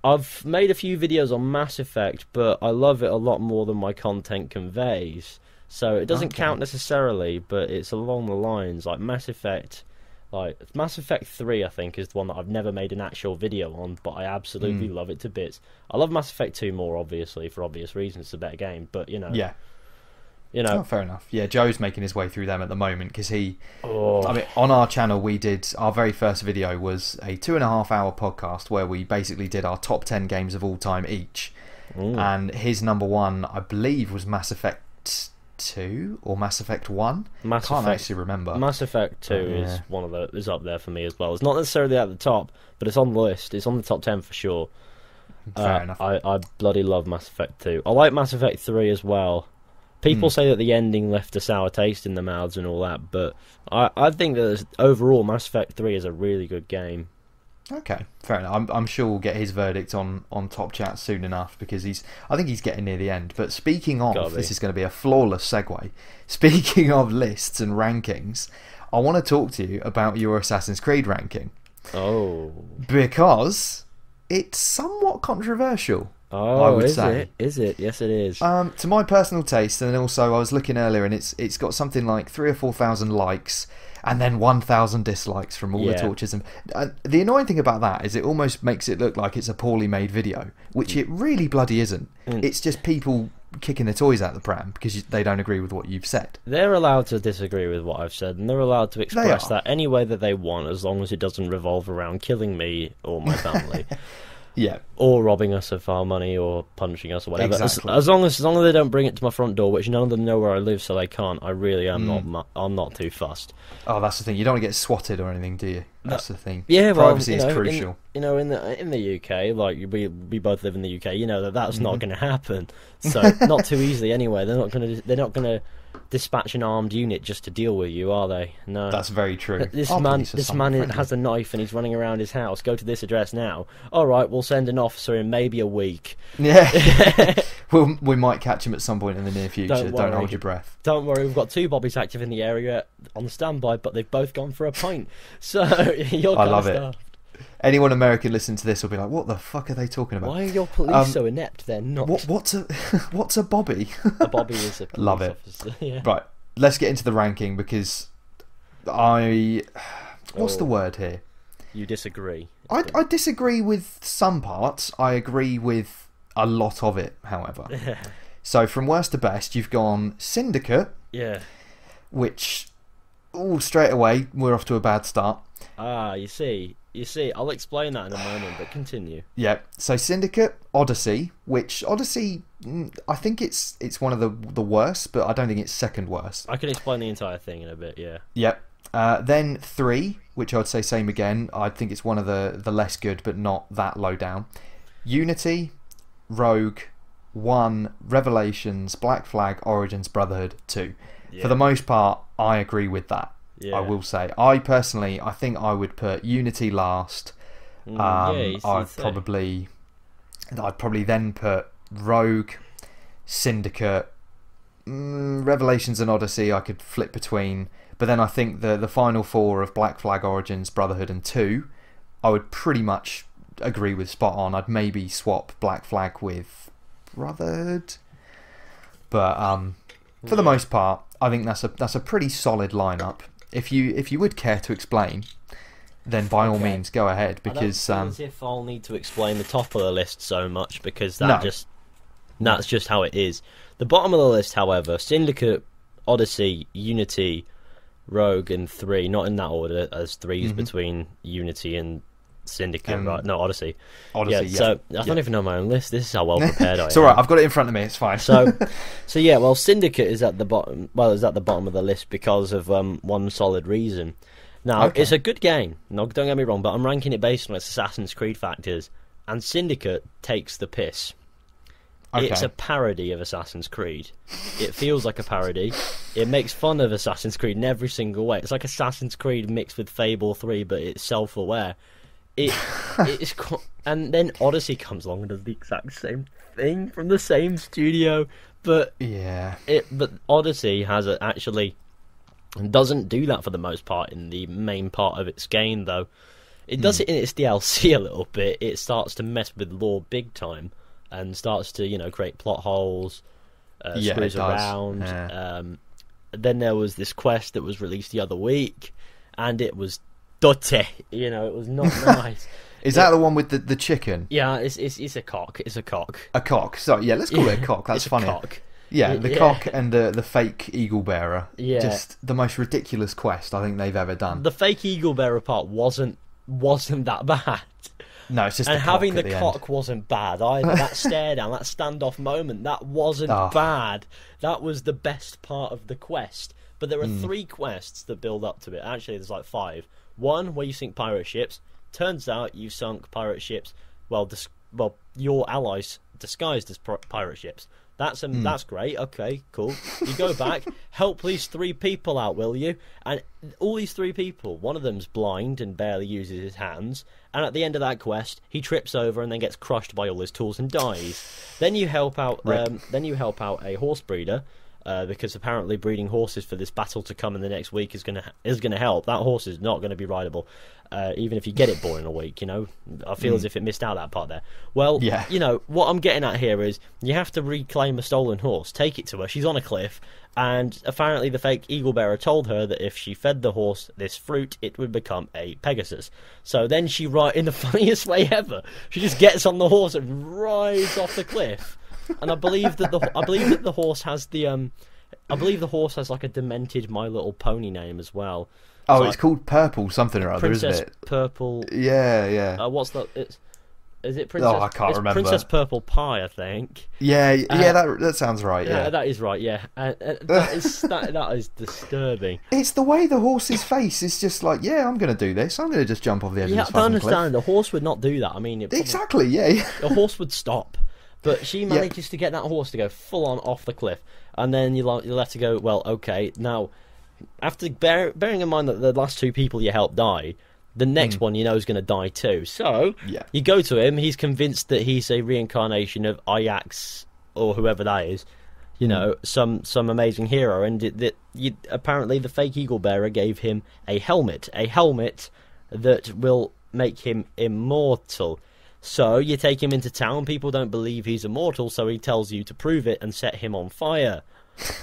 I've made a few videos on Mass Effect, but I love it a lot more than my content conveys. So it doesn't count necessarily, but it's along the lines like Mass Effect. Like Mass Effect 3, I think, is the one that I've never made an actual video on, but I absolutely love it to bits. I love Mass Effect 2 more, obviously, for obvious reasons. It's a better game, but you know. Yeah. You know, fair enough. Yeah, Joe's making his way through them at the moment, because I mean, on our channel, we did our very first video was a 2.5-hour podcast where we basically did our top 10 games of all time each, and his number one, I believe, was Mass Effect 2 or Mass Effect 1. Mass Can't Effect, actually remember. Mass Effect 2 is one of the is up there for me as well. It's not necessarily at the top, but it's on the list. It's on the top 10 for sure. Fair enough. I bloody love Mass Effect 2. I like Mass Effect 3 as well. People say that the ending left a sour taste in their mouths and all that, but I think that overall Mass Effect 3 is a really good game. Okay, fair enough. I'm sure we'll get his verdict on Top Chat soon enough, because I think he's getting near the end. But speaking of, this is going to be a flawless segue. Speaking of lists and rankings, I want to talk to you about your Assassin's Creed ranking. Oh. Because it's somewhat controversial. Oh, I would say. Is it? Yes, it is. To my personal taste, and also I was looking earlier, and it's got something like 3,000 or 4,000 likes, and then 1,000 dislikes from all the tortures. And the annoying thing about that is it almost makes it look like it's a poorly made video, which it really bloody isn't. It's just people kicking their toys out the pram because they don't agree with what you've said. They're allowed to disagree with what I've said, and they're allowed to express that any way that they want, as long as it doesn't revolve around killing me or my family. Yeah. Or robbing us of our money or punching us or whatever. Exactly. As long as they don't bring it to my front door, which none of them know where I live, so they can't. I really am I'm not too fussed. Oh, that's the thing. You don't want to get swatted or anything, do you? That's the thing. Yeah, well, privacy is crucial. In the UK, like we both live in the UK. You know that's not going to happen. So not too easily anyway. They're not going to dispatch an armed unit just to deal with you, are they? No. That's very true. This man has a knife and he's running around his house. Go to this address now. All right, we'll send an officer in maybe a week. Yeah. we might catch him at some point in the near future. Don't hold your breath. Don't worry, we've got 2 bobbies active in the area on standby, but they've both gone for a pint. So you're I love it. Anyone American listening to this will be like, "What the fuck are they talking about? Why are your police so inept? They're not." What's a bobby? A bobby is a police love it. officer. Yeah. Right, let's get into the ranking because what's the word here? You disagree. I disagree with some parts. I agree with a lot of it, however. So from worst to best, you've gone Syndicate. Yeah. Which, straight away we're off to a bad start. You see, I'll explain that in a moment, but continue. Yeah, so Syndicate, Odyssey, which Odyssey, I think it's one of the worst, but I don't think it's second worst. I can explain the entire thing in a bit, yeah. Yep. Then 3, which I'd say same again. I think it's one of the less good, but not that low down. Unity, Rogue, 1, Revelations, Black Flag, Origins, Brotherhood, 2. Yeah. For the most part, I agree with that. Yeah. I will say, I think I would put Unity last. I'd probably then put Rogue, Syndicate, Revelations, and Odyssey. I could flip between, but then I think the final 4 of Black Flag, Origins, Brotherhood, and 2, I would pretty much agree with spot on. I'd maybe swap Black Flag with Brotherhood, but for the most part, I think that's a pretty solid lineup. If you would care to explain, then by all means go ahead, because I don't feel as if I'll need to explain the top of the list so much, because that's just how it is. The bottom of the list, however, Syndicate, Odyssey, Unity, Rogue, and 3, not in that order, as 3's between Unity and Syndicate, right? No, Odyssey. Odyssey, yeah. So I don't even know my own list. This is how well prepared I am. It's alright, I've got it in front of me, it's fine. So yeah, well, Syndicate is at the bottom. Well, it's at the bottom of the list because of one solid reason. Now, it's a good game. No, don't get me wrong, but I'm ranking it based on its Assassin's Creed factors, and Syndicate takes the piss. It's a parody of Assassin's Creed. It feels like a parody. It makes fun of Assassin's Creed in every single way. It's like Assassin's Creed mixed with Fable 3, but it's self-aware. And then Odyssey comes along and does the exact same thing from the same studio, but but Odyssey actually doesn't do that for the most part in the main part of its game, though. It does it in its DLC a little bit. It starts to mess with lore big time and starts to create plot holes, screws around. Then there was this quest that was released the other week, and it was dirty. It was not nice. Is that the one with the chicken? Yeah, it's a cock. It's a cock. A cock. Sorry, yeah, let's call it a cock. That's funny. Cock. Yeah, the cock and the fake eagle bearer. Yeah. Just the most ridiculous quest I think they've ever done. The fake eagle bearer part wasn't that bad. No, it's just and the having cock the at cock wasn't bad either. That stare down, that standoff moment, that wasn't bad. That was the best part of the quest. But there are 3 quests that build up to it. Actually, there's like 5. One where you sink pirate ships. Turns out you sunk pirate ships. Well, your allies disguised as pirate ships. That's great. Okay, cool. You go back, help these 3 people out, will you? And all these 3 people, one of them's blind and barely uses his hands. And at the end of that quest, he trips over and then gets crushed by all his tools and dies. Then you help out. Then you help out a horse breeder. Because apparently breeding horses for this battle to come in the next week is gonna help. That horse is not going to be rideable, even if you get it born in a week. You know, I feel as if it missed out that part there. Well, you know what I'm getting at here is you have to reclaim a stolen horse, take it to her. She's on a cliff, and apparently the fake eagle bearer told her that if she fed the horse this fruit, it would become a Pegasus. So then she, in the funniest way ever, she just gets on the horse and rides off the cliff. And I believe that the horse has I believe the horse has like a demented My Little Pony name as well. Oh, it's called Purple something or other, Princess isn't it? Purple. Yeah. What's the? Is it Princess? Oh, I can't remember. Princess Purple Pie, I think. Yeah. That sounds right. Yeah, that is right. Yeah, that is disturbing. It's the way the horse's face is just like, yeah, I'm going to do this. I'm going to just jump off the edge of this I fucking understand. cliff. The horse would not do that. I mean, Exactly. Yeah. The horse would stop. But she manages to get that horse to go full on off the cliff, and then you let her go. Well, okay. Now, after bearing in mind that the last 2 people you helped die, the next one you know is going to die too. So you go to him. He's convinced that he's a reincarnation of Ajax or whoever that is. You know, some amazing hero, and apparently the fake eagle bearer gave him a helmet that will make him immortal. So you take him into town, people don't believe he's immortal, so he tells you to prove it and set him on fire.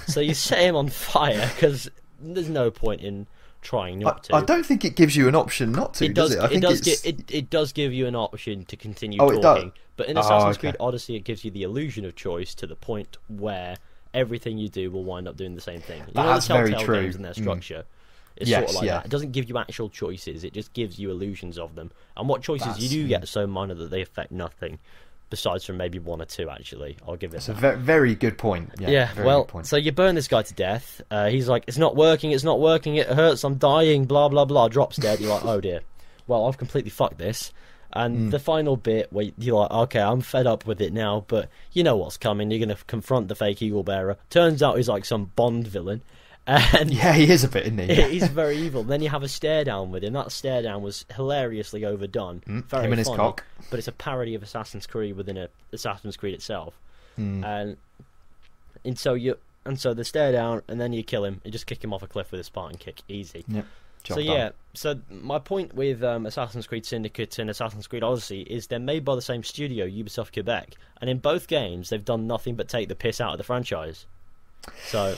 So you set him on fire, because there's no point in trying not to. I don't think it gives you an option not to, does it? It does give you an option to continue talking, but in Assassin's Creed Odyssey it gives you the illusion of choice to the point where everything you do will wind up doing the same thing. You know the Telltale games and their structure? It's sort of like that. It doesn't give you actual choices, it just gives you illusions of them. And what choices you do get are so minor that they affect nothing, besides from maybe 1 or 2, actually. I'll give it that. That's a very good point. Good point. So you burn this guy to death. He's like, it's not working, it hurts, I'm dying, blah, blah, blah. Drops dead. You're like, oh dear. Well, I've completely fucked this. And the final bit where you're like, okay, I'm fed up with it now, but you know what's coming. You're going to confront the fake eagle bearer. Turns out he's like some Bond villain. And he is a bit, isn't he? He's very evil. Then you have a stare down with him. That stare down was hilariously overdone. Very him and his funny, cock. but it's a parody of Assassin's Creed within Assassin's Creed itself. And so the stare down, and then you kill him. You just kick him off a cliff with a Spartan kick, easy. Yep. So my point with Assassin's Creed Syndicate and Assassin's Creed Odyssey is they're made by the same studio, Ubisoft Quebec, and in both games they've done nothing but take the piss out of the franchise. So.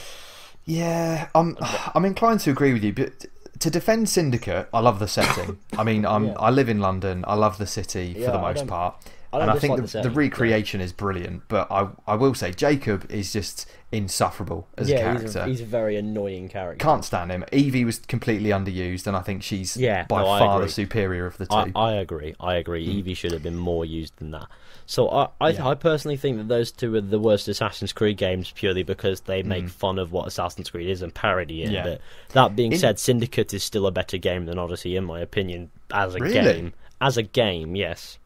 Yeah, I'm inclined to agree with you, but to defend Syndicate, I love the setting. I mean, I live in London. I love the city for the most part. And I think the recreation is brilliant, but I will say Jacob is just insufferable as a character. He's a very annoying character. Can't stand him. Evie was completely underused, and I think she's by far the superior of the 2. I agree. Evie should have been more used than that. So I personally think that those 2 are the worst Assassin's Creed games purely because they make fun of what Assassin's Creed is and parody it. But that being said, Syndicate is still a better game than Odyssey, in my opinion, as a game. As a game, yes.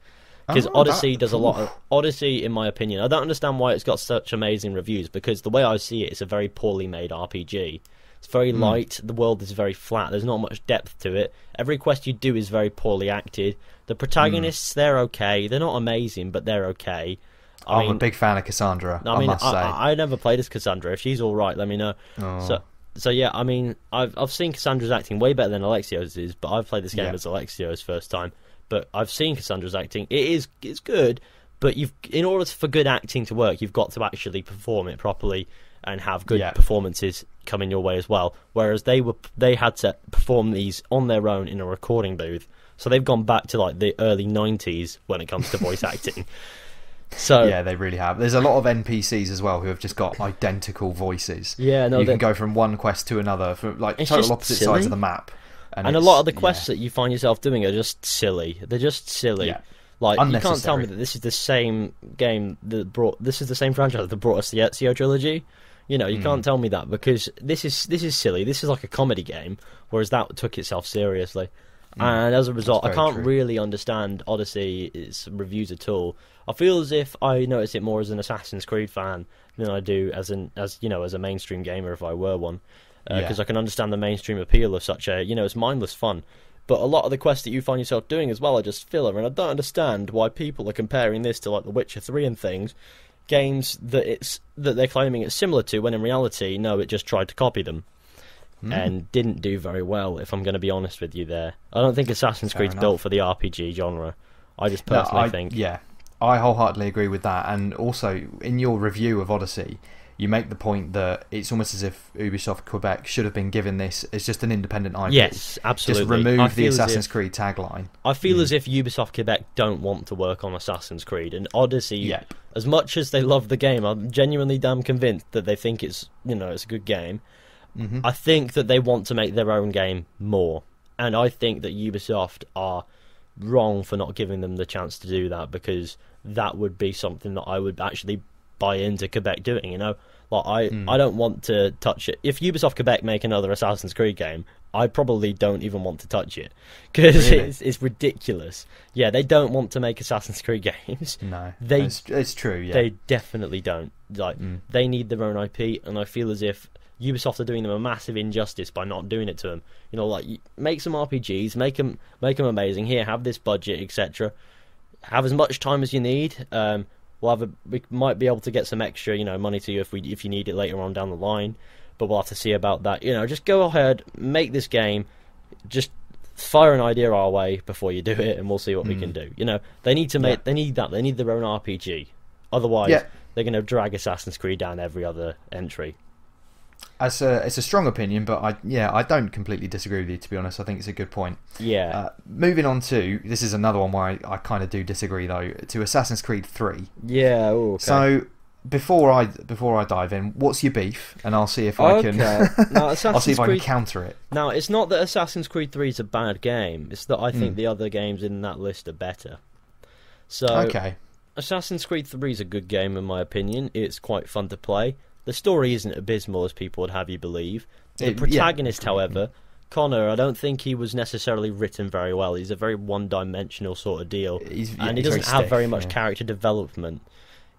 Because Odyssey does a lot of... Odyssey, in my opinion, I don't understand why it's got such amazing reviews, because the way I see it, it's a very poorly made RPG. It's very light, the world is very flat, there's not much depth to it. Every quest you do is very poorly acted. The protagonists, they're okay. They're not amazing, but they're okay. I'm a big fan of Cassandra, I must say. I never played as Cassandra. If she's alright, let me know. So yeah, I mean, I've seen Cassandra's acting way better than Alexio's is, but I've played this game as Alexio's first time. But I've seen Cassandra's acting. It's good, but in order for good acting to work, you've got to actually perform it properly and have good performances coming your way as well. Whereas they had to perform these on their own in a recording booth, so they've gone back to like the early 90s when it comes to voice acting. So yeah, they really have. There's a lot of NPCs as well who have just got identical voices. Yeah, no, you can go from one quest to another, from like total opposite sides of the map. And a lot of the quests that you find yourself doing are just silly. They're just silly. Like, you can't tell me that this is the same game that this is the same franchise that brought us the Ezio trilogy. You know, you can't tell me that, because this is silly. This is like a comedy game, whereas that took itself seriously. And as a result, I can't really understand Odyssey's reviews at all. I feel as if I notice it more as an Assassin's Creed fan than I do as a mainstream gamer, if I were one, because I can understand the mainstream appeal of such a, it's mindless fun. But a lot of the quests that you find yourself doing as well are just filler, and I don't understand why people are comparing this to like The Witcher 3 and things. Games that they're claiming it's similar to, when in reality, no, it just tried to copy them and didn't do very well, if I'm going to be honest with you there. I don't think Assassin's Creed's built for the RPG genre. I just personally think... Yeah, I wholeheartedly agree with that. And also, in your review of Odyssey, you make the point that it's almost as if Ubisoft Quebec should have been given this as just an independent IP. Yes, absolutely. Just remove the Assassin's Creed tagline. I feel as if Ubisoft Quebec don't want to work on Assassin's Creed, and Odyssey, as much as they love the game, I'm genuinely damn convinced that they think it's a good game. I think that they want to make their own game more, and I think that Ubisoft are wrong for not giving them the chance to do that, because that would be something that I would actually buy into Quebec doing. Like, I don't want to touch it. If Ubisoft Quebec make another Assassin's Creed game, I probably don't even want to touch it, because it's ridiculous. Yeah, they don't want to make Assassin's Creed games. No, it's true. Yeah, they definitely don't. Like, they need their own IP, and I feel as if Ubisoft are doing them a massive injustice by not doing it to them. Like, make some RPGs, make them amazing. Here, have this budget, etc. Have as much time as you need. We might be able to get some extra, money to you if you need it later on down the line, but we'll have to see about that. Just go ahead, make this game, just fire an idea our way before you do it, and we'll see what we can do. They need to make, they need that, they need their own RPG. Otherwise, they're going to drag Assassin's Creed down every other entry. It's a strong opinion, but I don't completely disagree with you, to be honest. I think it's a good point. Yeah. Moving on to, this is another one where I kind of do disagree though, to Assassin's Creed 3. Yeah. Ooh, okay. So before I dive in, what's your beef? And I'll see if I can. I'll see if I can counter it. Now, it's not that Assassin's Creed 3 is a bad game. It's that I think the other games in that list are better. So Assassin's Creed 3 is a good game in my opinion. It's quite fun to play. The story isn't abysmal as people would have you believe. The protagonist, however, Connor, I don't think he was necessarily written very well. He's a very one-dimensional sort of deal, and he doesn't have very much character development.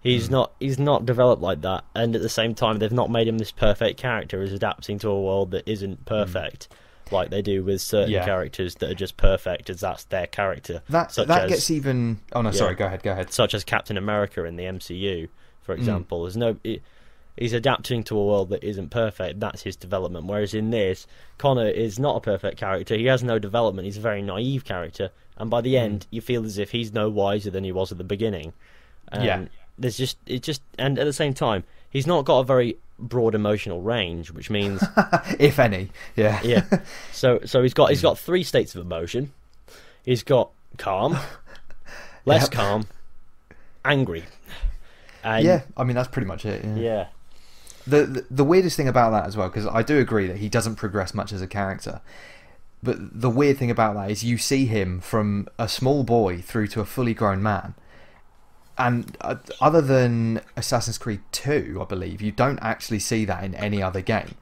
He's not developed like that, and at the same time, they've not made him this perfect character who's adapting to a world that isn't perfect, like they do with certain characters that are just perfect as that's their character. That gets even... Oh no, sorry, go ahead. Such as Captain America in the MCU, for example. He's adapting to a world that isn't perfect. That's his development. Whereas in this, Connor is not a perfect character. He has no development. He's a very naive character. And by the end, you feel as if he's no wiser than he was at the beginning. And and at the same time, he's not got a very broad emotional range, which means, if any, So he's got 3 states of emotion. He's got calm, less calm, angry. And I mean that's pretty much it. Yeah. The weirdest thing about that as well, because I do agree that he doesn't progress much as a character, but the weird thing about that is you see him from a small boy through to a fully grown man, and other than Assassin's Creed 2, I believe, you don't actually see that in any other game,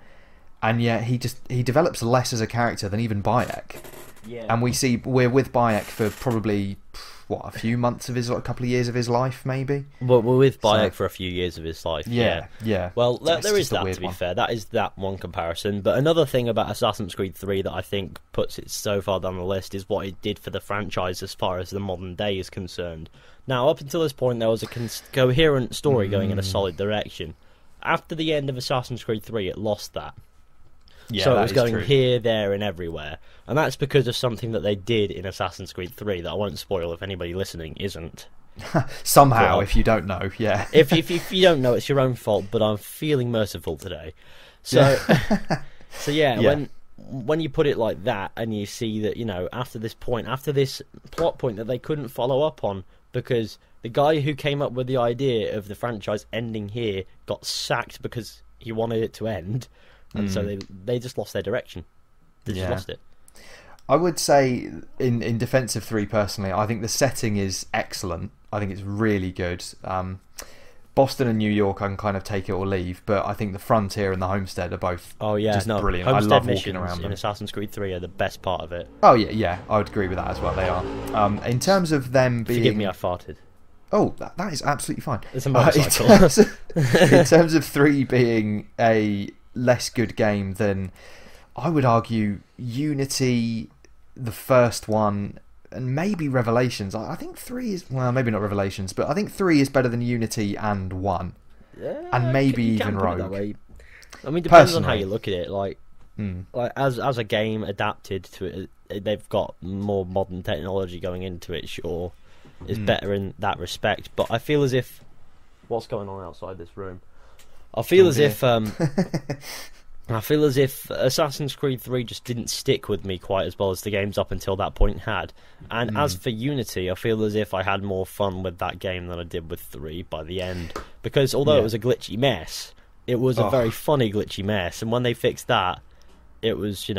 and yet he develops less as a character than even Bayek. And we're with Bayek for probably a few months of a couple of years of his life, maybe. Well, we're with Bayek for a few years of his life. Yeah. Well, there is that, to be fair. That is that one comparison. But another thing about Assassin's Creed 3 that I think puts it so far down the list is what it did for the franchise as far as the modern day is concerned. Now, up until this point, there was a coherent story going in a solid direction. After the end of Assassin's Creed 3, it lost that. So it was going here, there, and everywhere. And that's because of something that they did in Assassin's Creed 3 that I won't spoil if anybody listening isn't. Somehow, if you don't know, if you don't know, it's your own fault, but I'm feeling merciful today. So, when you put it like that, and you see that, after this plot point that they couldn't follow up on, because the guy who came up with the idea of the franchise ending here got sacked because he wanted it to end. And so they just lost their direction. They just lost it. I would say in defence of 3 personally, I think the setting is excellent. I think it's really good. Boston and New York, I can kind of take it or leave, but I think the Frontier and the Homestead are both just brilliant. Homestead I love missions walking around them. in Assassin's Creed 3 are the best part of it. Oh yeah, I would agree with that as well. They are. In terms of them being, Forgive me, I farted. Oh, that is absolutely fine. It's a motorcycle. In terms of 3 being a less good game, then I would argue Unity, the first one, and maybe Revelations. I think 3 is, well, maybe not Revelations, but I think 3 is better than Unity and 1. Yeah, and maybe you even can put it Rogue. that way. I mean, depends on how Personally. you look at it. Like as a game adapted to it, they've got more modern technology going into it. Sure, is better in that respect. But I feel as if what's going on outside this room. I feel as if Assassin's Creed 3 just didn't stick with me quite as well as the games up until that point had. And as for Unity, I feel as if I had more fun with that game than I did with 3 by the end. Because although it was a glitchy mess, it was a very funny glitchy mess. And when they fixed that, it was,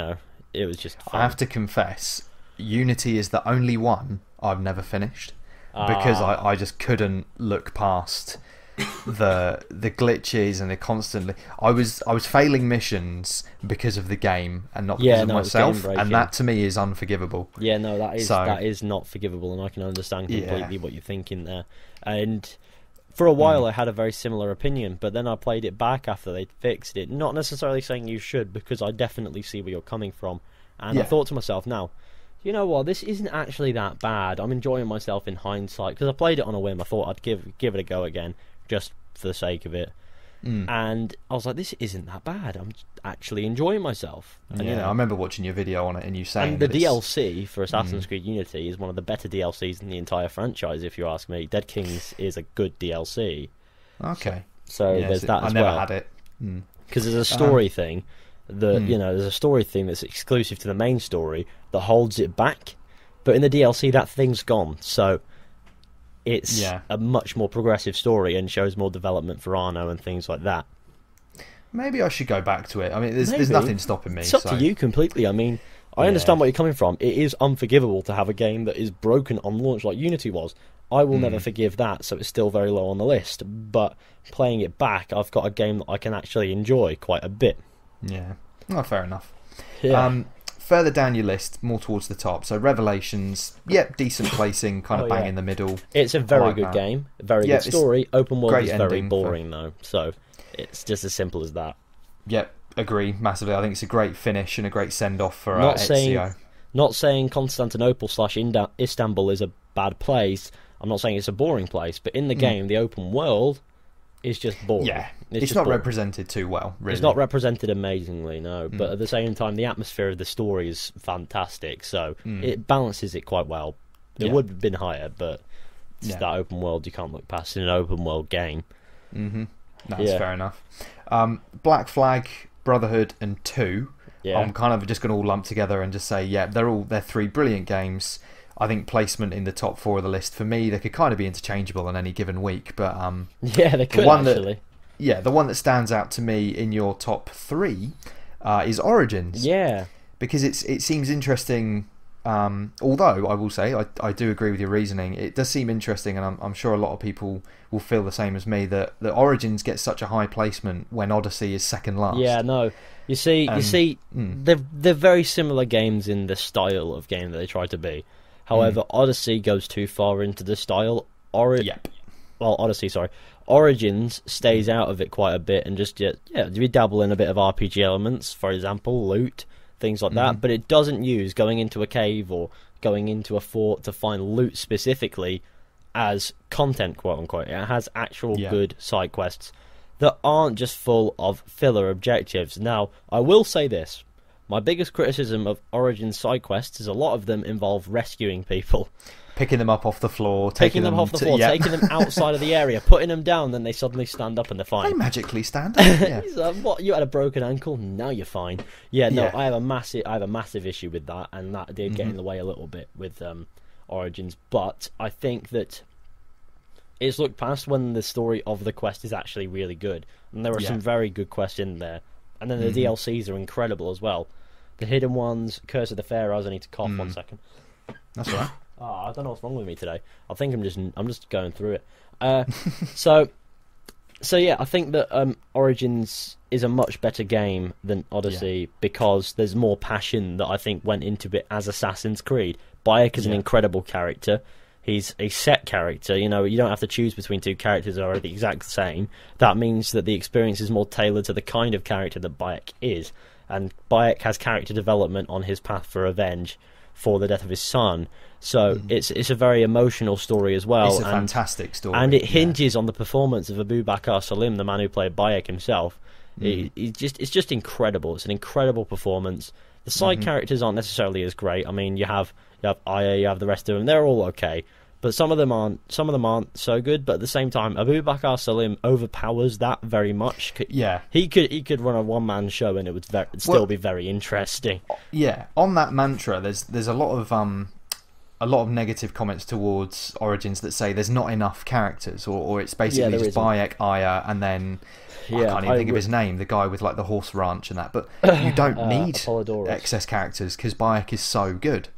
it was just fun. I have to confess, Unity is the only one I've never finished because I just couldn't look past the glitches and the constantly. I was failing missions because of the game and not because of myself, and that to me is unforgivable. Yeah, no, that is not forgivable, and I can understand completely what you're thinking there. And for a while, I had a very similar opinion, but then I played it back after they fixed it. Not necessarily saying you should, because I definitely see where you're coming from. And I thought to myself, now, you know what? This isn't actually that bad. I'm enjoying myself in hindsight because I played it on a whim. I thought I'd give it a go again, just for the sake of it. And I was like, this isn't that bad. I'm actually enjoying myself. And, I remember watching your video on it and you saying. And the DLC for Assassin's Creed Unity is one of the better DLCs in the entire franchise, if you ask me. Dead Kings is a good DLC. Okay. So there's that as well. I well. never had it. Because there's a story thing that, there's a story thing that's exclusive to the main story that holds it back. But in the DLC, that thing's gone. So it's a much more progressive story and shows more development for Arno and things like that. Maybe I should go back to it. I mean, there's nothing stopping me. It's up to you completely. I mean, I understand where you're coming from. It is unforgivable to have a game that is broken on launch like Unity was. I will never forgive that, so it's still very low on the list. But playing it back, I've got a game that I can actually enjoy quite a bit. Yeah. Oh, fair enough. Yeah. Further down your list, more towards the top. So Revelations, decent placing, kind of bang in the middle. It's a very good game, very good story. Open world is very boring though, so it's just as simple as that. Yep, agree massively. I think it's a great finish and a great send off for Ezio. Not saying Constantinople/Istanbul is a bad place. I'm not saying it's a boring place, but in the game, the open world is just boring. Yeah, it's not represented too well, really. It's not represented amazingly, no. But at the same time, the atmosphere of the story is fantastic, so it balances it quite well. It would have been higher, but it's that open world you can't look past in an open world game. That's fair enough. Black Flag, Brotherhood, and 2. I'm kind of just going to all lump together and just say, they're 3 brilliant games. I think placement in the top 4 of the list for me, they could kind of be interchangeable on any given week, but they could actually. The one that stands out to me in your top 3 is Origins. Yeah, because it seems interesting. Although I will say I do agree with your reasoning. It does seem interesting, and I'm sure a lot of people will feel the same as me that Origins gets such a high placement when Odyssey is second last. Yeah, no. You see, they're very similar games in the style of game that they try to be. However, Odyssey goes too far into the style. Origins stays out of it quite a bit and just we dabble in a bit of RPG elements, for example, loot, things like that. But it doesn't use going into a cave or going into a fort to find loot specifically as content, quote unquote. It has actual good side quests that aren't just full of filler objectives. Now, I will say this. My biggest criticism of Origins side quests is a lot of them involve rescuing people. Picking them up off the floor, taking them taking them outside of the area, putting them down, then they suddenly stand up and they're fine. They magically stand up. Yeah. Like, what? You had a broken ankle? Now you're fine. I have a massive issue with that, and that did get in the way a little bit with Origins. But I think that it's looked past when the story of the quest is actually really good, and there are some very good quests in there, and then the DLCs are incredible as well. The Hidden Ones, Curse of the Pharaohs. I need to cough 1 second. That's all right. Oh, I don't know what's wrong with me today. I think I'm just going through it. So yeah, I think that Origins is a much better game than Odyssey because there's more passion that I think went into it as Assassin's Creed. Bayek is an incredible character. He's a set character. You know, you don't have to choose between two characters that are the exact same. That means that the experience is more tailored to the kind of character that Bayek is. And Bayek has character development on his path for revenge for the death of his son. So it's a very emotional story as well. It's a fantastic story. And it hinges on the performance of Abu Bakr Salim, the man who played Bayek himself. It's just incredible. It's an incredible performance. The side characters aren't necessarily as great. I mean, you have Aya, you have the rest of them. They're all okay, but some of them aren't so good. But at the same time, Abu Bakr Salim overpowers that very much. Yeah, he could run a one-man show and it would still be very interesting. Yeah, on that mantra, there's a lot of negative comments towards Origins that say there's not enough characters, or it's basically just Bayek, Aya, and then I can't even think of his name, the guy with like the horse ranch and that. But you don't need excess characters because Bayek is so good.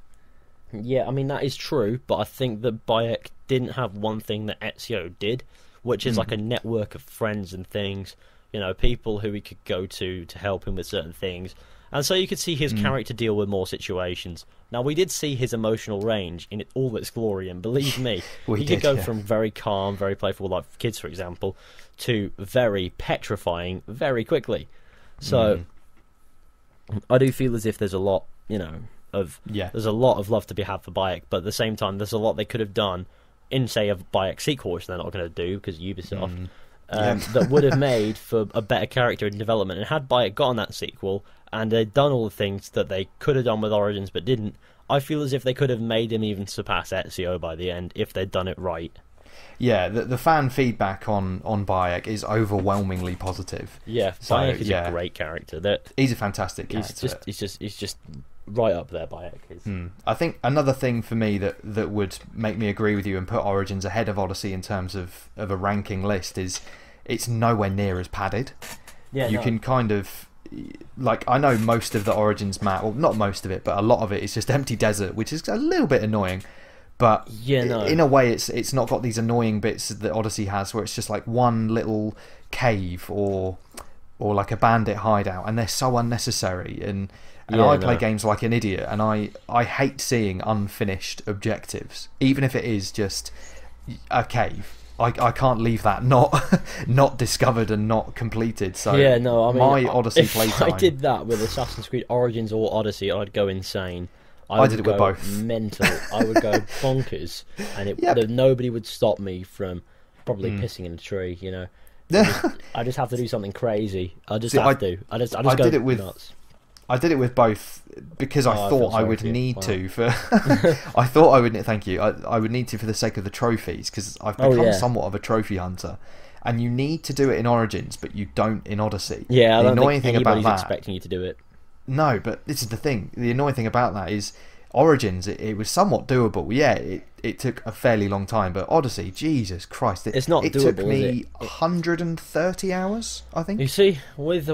Yeah, I mean, that is true, but I think that Bayek didn't have one thing that Ezio did, which is like a network of friends and things, you know, people who he could go to help him with certain things. And so you could see his character deal with more situations. Now, we did see his emotional range in all its glory, and believe me, he could go from very calm, very playful, like kids, for example, to very petrifying very quickly. So I do feel as if there's a lot, you know, there's a lot of love to be had for Bayek, but at the same time, there's a lot they could have done in, say, a Bayek sequel, which they're not going to do because Ubisoft, that would have made for a better character in development. And had Bayek gotten that sequel and they'd done all the things that they could have done with Origins but didn't, I feel as if they could have made him even surpass Ezio by the end if they'd done it right. Yeah, the fan feedback on Bayek is overwhelmingly positive. Yeah, so, Bayek is a great character. He's a fantastic character. He's just right up there, Bayek is. I think another thing for me that would make me agree with you and put Origins ahead of Odyssey in terms of a ranking list is it's nowhere near as padded. Yeah, you can kind of, like, I know most of the Origins map, well, not most of it, but a lot of it is just empty desert, which is a little bit annoying. But in a way, it's not got these annoying bits that Odyssey has, where it's just like one little cave or like a bandit hideout, and they're so unnecessary. And I play games like an idiot, and I hate seeing unfinished objectives, even if it is just a cave. I can't leave that not discovered and not completed. So yeah, no, I mean, my Odyssey playtime. If I did that with Assassin's Creed Origins or Odyssey, I'd go insane. I did it with both. Mental. I would go bonkers, and nobody would stop me from probably pissing in a tree. You know, I just have to do something crazy. I just have to. I just go nuts. I did it with both because I thought I would need to for. I thought I would. Thank you. I would need to for the sake of the trophies because I've become somewhat of a trophy hunter, and you need to do it in Origins, but you don't in Odyssey. Yeah, I don't think anybody's expecting you to do it. No, but this is the thing. The annoying thing about that is Origins, it was somewhat doable. Yeah, it took a fairly long time, but Odyssey, Jesus Christ, it's not doable. It took me 130 hours, I think. You see, with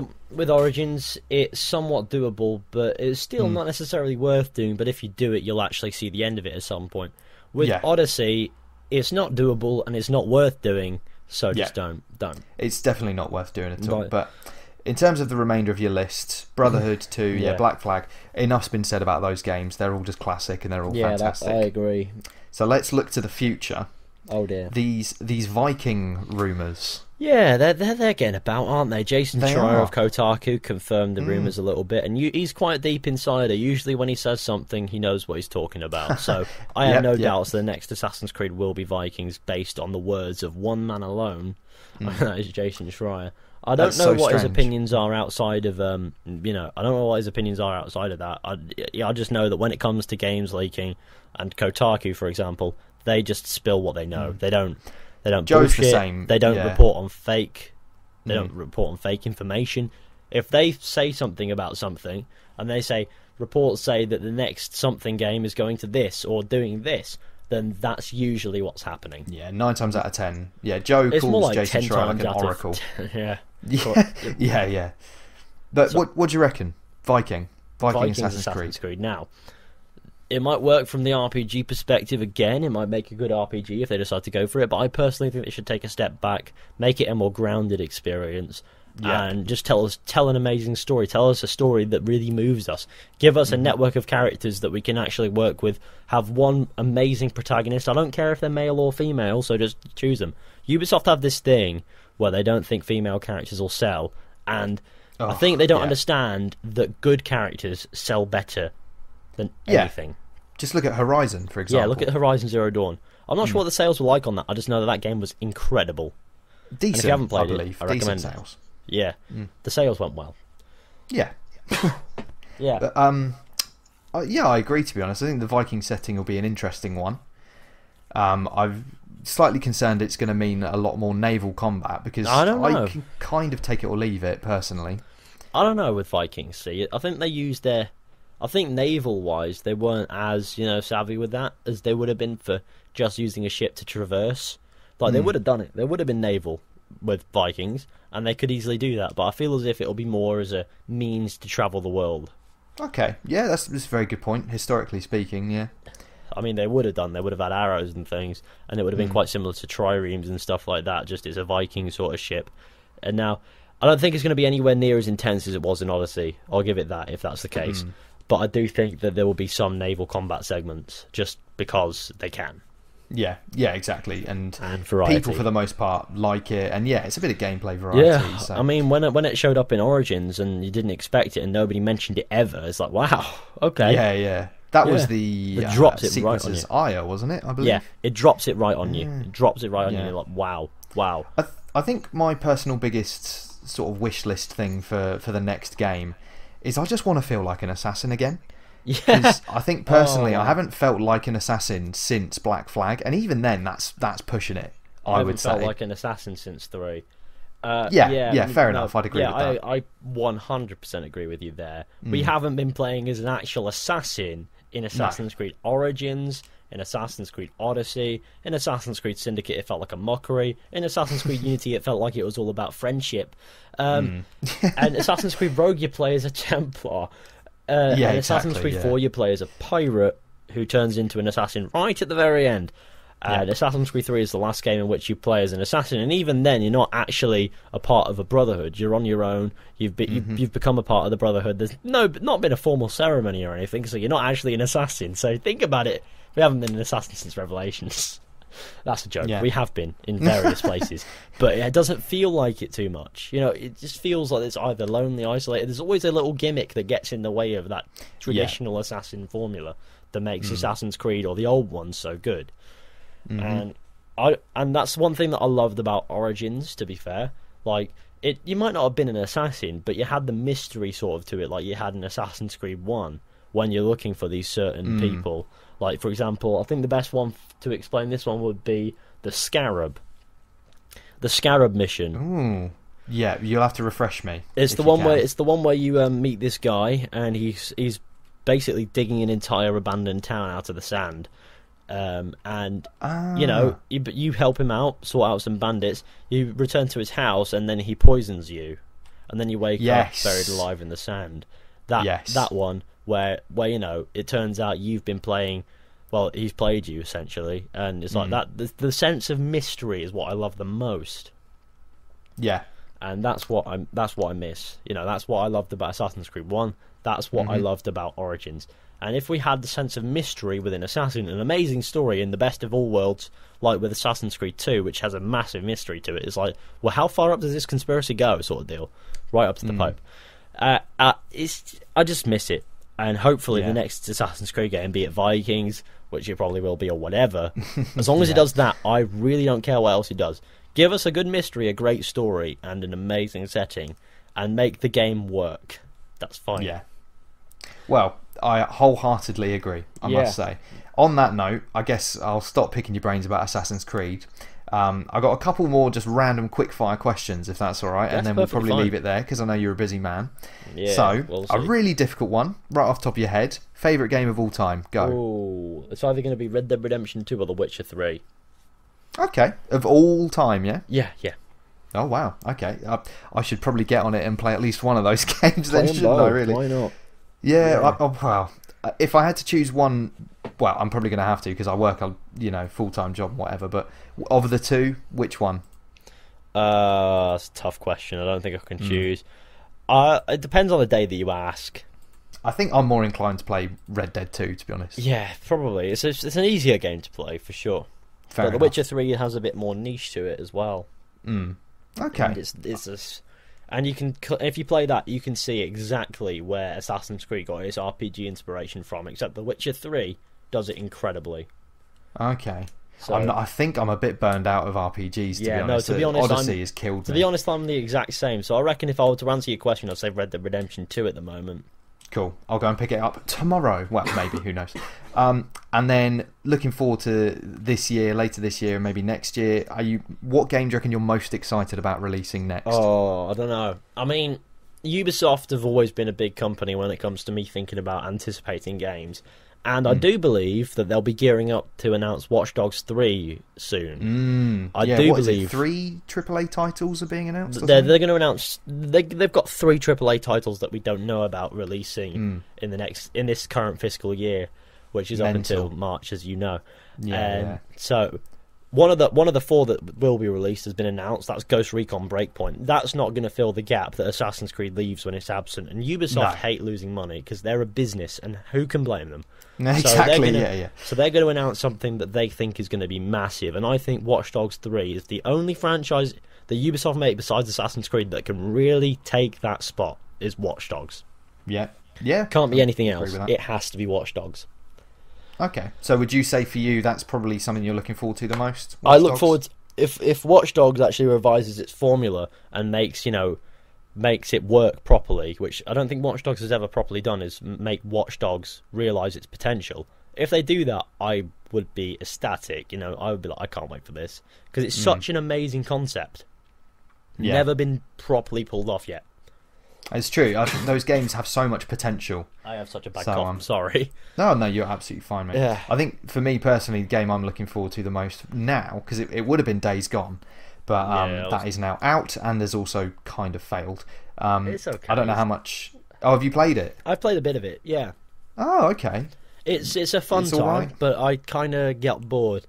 Origins, it's somewhat doable, but it's still not necessarily worth doing. But if you do it, you'll actually see the end of it at some point. With Odyssey, it's not doable and it's not worth doing. So just don't. It's definitely not worth doing at all. Right. But in terms of the remainder of your list, Brotherhood 2, Black Flag, enough's been said about those games. They're all just classic and they're all fantastic. I agree. So let's look to the future. Oh dear. These Viking rumours. Yeah, they're getting about, aren't they? Jason Schreier of Kotaku confirmed the rumours a little bit, and he's quite a deep insider. Usually when he says something, he knows what he's talking about. So I have no doubts the next Assassin's Creed will be Vikings based on the words of one man alone. That is Jason Schreier. I don't know what his opinions are outside of I don't know what his opinions are outside of that. I just know that when it comes to games leaking and Kotaku, for example, they just spill what they know. They don't Joe's bullshit. The same. They don't report on fake. They don't report on fake information. If they say something about something and they say reports say that the next something game is going to this or doing this, then that's usually what's happening. Yeah, 9 times out of 10. Yeah, Joe it's calls more like Jason 10 Schreier like times an out oracle. Yeah. Yeah. But so, what do you reckon? Viking? Viking Assassin's Creed. Now, it might work from the RPG perspective again. It might make a good RPG if they decide to go for it. But I personally think they should take a step back, make it a more grounded experience, and just tell an amazing story. Tell us a story that really moves us. Give us a network of characters that we can actually work with. Have one amazing protagonist. I don't care if they're male or female, so just choose them. Ubisoft have this thing where they don't think female characters will sell, and I think they don't understand that good characters sell better than anything. Just look at Horizon, for example. Yeah, look at Horizon Zero Dawn. I'm not sure what the sales were like on that. I just know that game was incredible. Decent, if you haven't played I believe. I recommend Decent sales. Yeah, the sales went well. Yeah. Yeah. But, yeah, I agree, to be honest. I think the Viking setting will be an interesting one. I'm slightly concerned it's going to mean a lot more naval combat, because I can kind of take it or leave it, personally. I don't know with Vikings, see. I think they used their... I think naval-wise, they weren't as, savvy with that as they would have been for just using a ship to traverse. Like, they would have done it. They would have been naval with Vikings, and they could easily do that. But I feel as if it'll be more as a means to travel the world. Okay. Yeah, that's a very good point, historically speaking, yeah. I mean, they would have done. They would have had arrows and things, and it would have been quite similar to triremes and stuff like that, just it's a Viking sort of ship. And now, I don't think it's going to be anywhere near as intense as it was in Odyssey. I'll give it that, if that's the case. But I do think that there will be some naval combat segments, just because they can. Yeah, exactly. And variety. People, for the most part, like it. And yeah, it's a bit of gameplay variety. Yeah, so. I mean, when it showed up in Origins and you didn't expect it and nobody mentioned it ever, it's like, wow, okay. Yeah. That was the it drops it right on you. Aya, wasn't it? I believe. Yeah, it drops it right on you. It drops it right on you. You're like, wow. I think my personal biggest sort of wish list thing for the next game is I just want to feel like an assassin again. Yeah. I think personally I haven't felt like an assassin since Black Flag, and even then that's pushing it. I would say. I haven't felt like an assassin since 3. Fair enough. I'd agree with that. I 100% agree with you there. We haven't been playing as an actual assassin in Assassin's Creed Origins, in Assassin's Creed Odyssey, in Assassin's Creed Syndicate it felt like a mockery, in Assassin's Creed Unity it felt like it was all about friendship, and Assassin's Creed Rogue you play as a Templar, and Assassin's Creed 4 you play as a pirate who turns into an assassin right at the very end. And Assassin's Creed 3 is the last game in which you play as an assassin, and even then you're not actually a part of a brotherhood. You're on your own. You've become a part of the brotherhood. There's not been a formal ceremony or anything, so you're not actually an assassin. So think about it. We haven't been an assassin since Revelations. That's a joke. Yeah. We have been in various places, but it doesn't feel like it too much. It just feels like it's either lonely, isolated. There's always a little gimmick that gets in the way of that traditional assassin formula that makes Assassin's Creed or the old ones so good. And that's one thing that I loved about Origins, to be fair. Like, you might not have been an assassin, but you had the mystery sort of to it, like you had in Assassin's Creed 1 when you're looking for these certain people. Like, for example, I think the best one to explain this one would be the Scarab. The Scarab mission. Ooh. Yeah, you'll have to refresh me. It's the one where you meet this guy and he's basically digging an entire abandoned town out of the sand. You help him out, sort out some bandits, you return to his house, and then he poisons you, and then you wake up buried alive in the sand. That one where it turns out you've been playing, well, he's played you essentially, and it's like that. The sense of mystery is what I love the most. Yeah, and that's what I miss. That's what I loved about Assassin's Creed 1. That's what I loved about Origins. And if we had the sense of mystery within Assassin, an amazing story in the best of all worlds, like with Assassin's Creed 2, which has a massive mystery to it, it's like, well, how far up does this conspiracy go, sort of deal, right up to the Pope. I just miss it, and hopefully the next Assassin's Creed game, be it Vikings, which it probably will be, or whatever, as long as it does that, I really don't care what else it does. Give us a good mystery, a great story, and an amazing setting, and make the game work. That's fine. Yeah. Well, I wholeheartedly agree, I must say. On that note, I guess I'll stop picking your brains about Assassin's Creed. I've got a couple more just random quick-fire questions, if that's all right, and then we'll probably leave it there, because I know you're a busy man. Yeah, so, a really difficult one, right off the top of your head. Favourite game of all time? Go. Ooh, it's either going to be Red Dead Redemption 2 or The Witcher 3. Okay, of all time, yeah? Yeah. Oh, wow, okay. I should probably get on it and play at least one of those games then, shouldn't I, really? Why not? Yeah, Yeah. well, if I had to choose one, well, I'm probably going to have to because I work a full-time job, whatever. But of the two, which one? That's a tough question. I don't think I can Mm. choose. It depends on the day that you ask. I think I'm more inclined to play Red Dead 2, to be honest. Yeah, probably. It's an easier game to play for sure. Fair But The enough. Witcher 3 has a bit more niche to it as well. Mm. Okay. And and you can, if you play that, you can see exactly where Assassin's Creed got its RPG inspiration from. Except The Witcher 3 does it incredibly. Okay. So, I think I'm a bit burned out of RPGs, to be honest. to be honest, Odyssey has killed to me. be honest, I'm the exact same. So I reckon if I were to answer your question, I'd say Red Dead Redemption 2 at the moment. Cool. I'll go and pick it up tomorrow. Well, maybe, who knows. And then looking forward to this year, later this year, maybe next year. What game do you reckon you're most excited about releasing next? Oh, I don't know. I mean, Ubisoft have always been a big company when it comes to me thinking about anticipating games. And I do believe that they'll be gearing up to announce Watch Dogs 3 soon. I do believe 3 AAA titles are being announced. they're going to announce they've got 3 AAA titles that we don't know about releasing in this current fiscal year, which is up until March, as you know. So one of the 4 that will be released has been announced. That's Ghost Recon Breakpoint. That's not going to fill the gap that Assassin's Creed leaves when it's absent. And Ubisoft hate losing money because they're a business, and who can blame them? Exactly. So they're going to announce something that they think is going to be massive, and I think Watch Dogs 3 is the only franchise that Ubisoft make besides Assassin's Creed that can really take that spot. Is Watch Dogs? Yeah. Can't be anything Agree else. with that. It has to be Watch Dogs. Okay. So would you say for you that's probably something you're looking forward to the most? I Watch look Dogs? forward if Watch Dogs actually revises its formula and makes it work properly, which I don't think Watch Dogs has ever properly done, is make Watch Dogs realise its potential. If they do that, I would be ecstatic. I would be like, I can't wait for this because it's such an amazing concept. Yeah. Never been properly pulled off yet. It's true. I think those games have so much potential. I have such a bad So, cough. I'm sorry. No, you're absolutely fine, mate. Yeah. I think for me personally, the game I'm looking forward to the most now, because it would have been Days Gone, but that is now out, and there's also kind of failed. It's okay. I don't know how much. Oh, have you played it? I've played a bit of it. Yeah. Oh, okay. It's a fun It's time, alright. but I kind of get bored.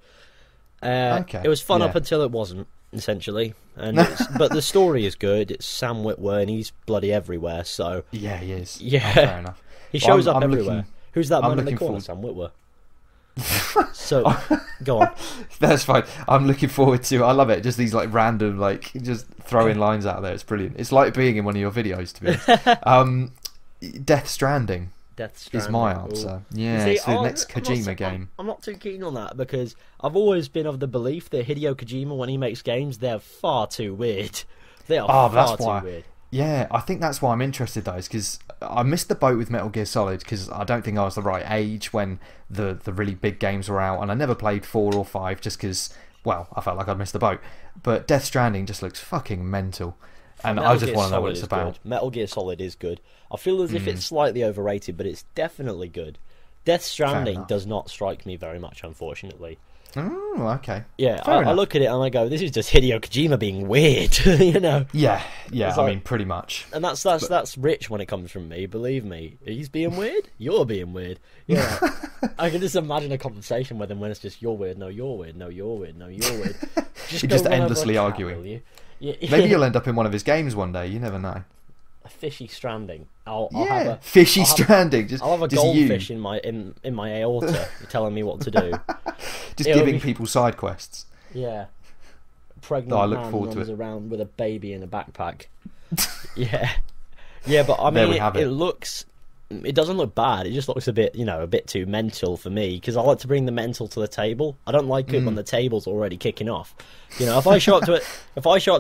Okay. It was fun Yeah. up until it wasn't, essentially. But the story is good. It's Sam Witwer, and he's bloody everywhere. So Yeah, he is. Yeah. Oh, fair enough. he shows I'm up everywhere. looking- Who's that I'm man in the looking corner? forward- Sam Witwer. So go on. That's fine. I'm looking forward to. I love it. Just these random just throwing lines out there. It's brilliant. It's like being in one of your videos, to be honest. Death Stranding. Death Is Stranding. my Ooh. answer. Yeah, See, it's the next I'm not Kojima so- game. I'm not too keen on that because I've always been of the belief that Hideo Kojima, when he makes games, they're far too weird. They are far that's too why. weird. Yeah, I think that's why I'm interested though, is because I missed the boat with Metal Gear Solid because I don't think I was the right age when the really big games were out, and I never played 4 or 5 just because, well, I felt like I'd missed the boat. But Death Stranding just looks fucking mental, and I just want to know what it's about. Metal Gear Solid is good. I feel as if it's slightly overrated, but it's definitely good. Death Stranding enough. does not strike me very much, unfortunately. Oh, okay. Yeah, Fair I enough. look at it and I go, this is just Hideo Kojima being weird, you know? Yeah, It's I like- mean, pretty much. And that's rich when it comes from me, believe me. He's being weird, you're being weird. Yeah. I can just imagine a conversation with him when it's just, you're weird, no, you're weird, no, you're weird, no, you're weird. You're go just run over a endlessly cat, arguing. will you? Yeah. Maybe you'll end up in one of his games one day. You never know. A fishy stranding. I'll Yeah, have a Fishy I'll have- Stranding. Just, I'll have a just goldfish you, in my aorta telling me what to do. just it'll giving be- people side quests. Yeah. Pregnant I look man forward to runs it. around with a baby in a backpack. Yeah. Yeah, but I There mean, we have it it. looks... It doesn't look bad. It just looks a bit, a bit too mental for me, because I like to bring the mental to the table. I don't like it when the table's already kicking off. If I show up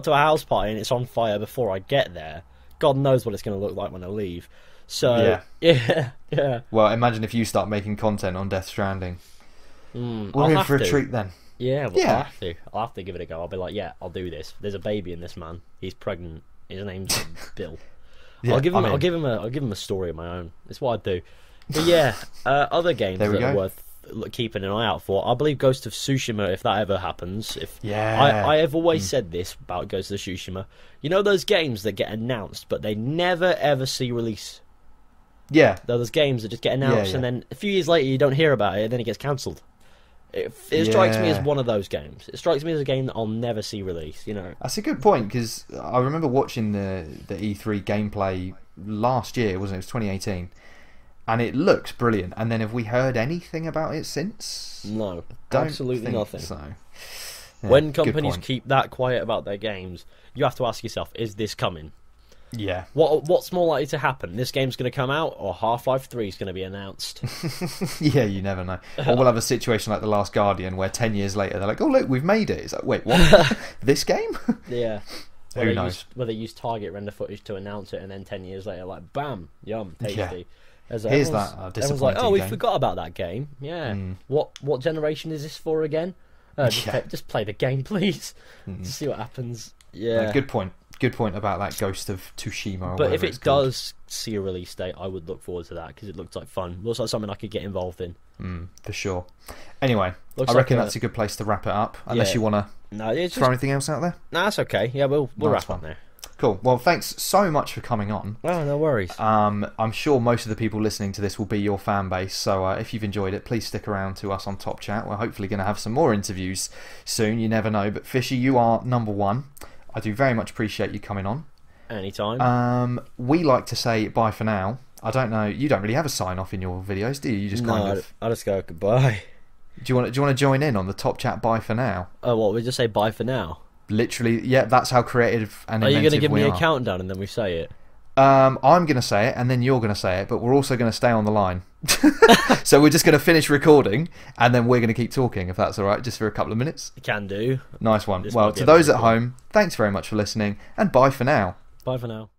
to a house party and it's on fire before I get there, God knows what it's going to look like when I leave. So, yeah. Well, imagine if you start making content on Death Stranding. We're I'll in have for a to. treat then. Yeah, well, Yeah. I'll have to give it a go. I'll be like, yeah, I'll do this. There's a baby in this man. He's pregnant. His name's Bill. Yeah, I'll give him. I'm in. I'll give him a story of my own. It's what I do. But yeah, other games There we that are go. worth keeping an eye out for. I believe Ghost of Tsushima, if that ever happens. Yeah. I have always said this about Ghost of Tsushima. You know those games that get announced but they never ever see release. Yeah. There's games that just get announced, and then a few years later you don't hear about it, and then it gets cancelled. It strikes me as one of those games. It strikes me as a game that I'll never see released, you know. That's a good point, because I remember watching the E3 gameplay last year, wasn't it? It was 2018. And it looks brilliant. And then have we heard anything about it since? No, Don't absolutely think nothing. So. Yeah, when companies keep that quiet about their games, you have to ask yourself, is this coming? Yeah. What's more likely to happen? This game's going to come out, or Half-Life 3 is going to be announced? Yeah, you never know. Or we'll have a situation like The Last Guardian, where 10 years later they're like, oh look, we've made it. It's like, wait, what? This game? Yeah. Who knows? Where they use target render footage to announce it, and then 10 years later, like, bam, yum, tasty. Yeah. Here's that everyone's disappointing like, oh, we game. forgot about that game. Yeah. What generation is this for again? Just play the game, please. Just see what happens. Yeah. No, good point. Good point about that Ghost of Tsushima. But if it does see a release date, I would look forward to that, because it looks like fun. It looks like something I could get involved in. For sure. Anyway, Looks I reckon like that's a good place to wrap it up. Unless you want to throw anything else out there? No, that's okay. Yeah, we'll wrap up there. Cool. Well, thanks so much for coming on. Oh, no worries. I'm sure most of the people listening to this will be your fan base, so if you've enjoyed it, please stick around to us on Top Chat. We're hopefully going to have some more interviews soon. You never know. But Fizhy, you are number one. I do very much appreciate you coming on. Anytime. We like to say bye for now. I don't know. You don't really have a sign off in your videos, do you? You just kind of. I just go goodbye. Do you want to join in on the Top Chat bye for now? Oh, what? We just say bye for now. Literally, yeah. That's how creative and Are you going to give me a countdown and then we say it? I'm going to say it, and then you're going to say it, but we're also going to stay on the line. So we're just going to finish recording, and then we're going to keep talking, if that's all right, just for a couple of minutes. Can do. Nice one. Well, to those at home, thanks very much for listening, and bye for now. Bye for now.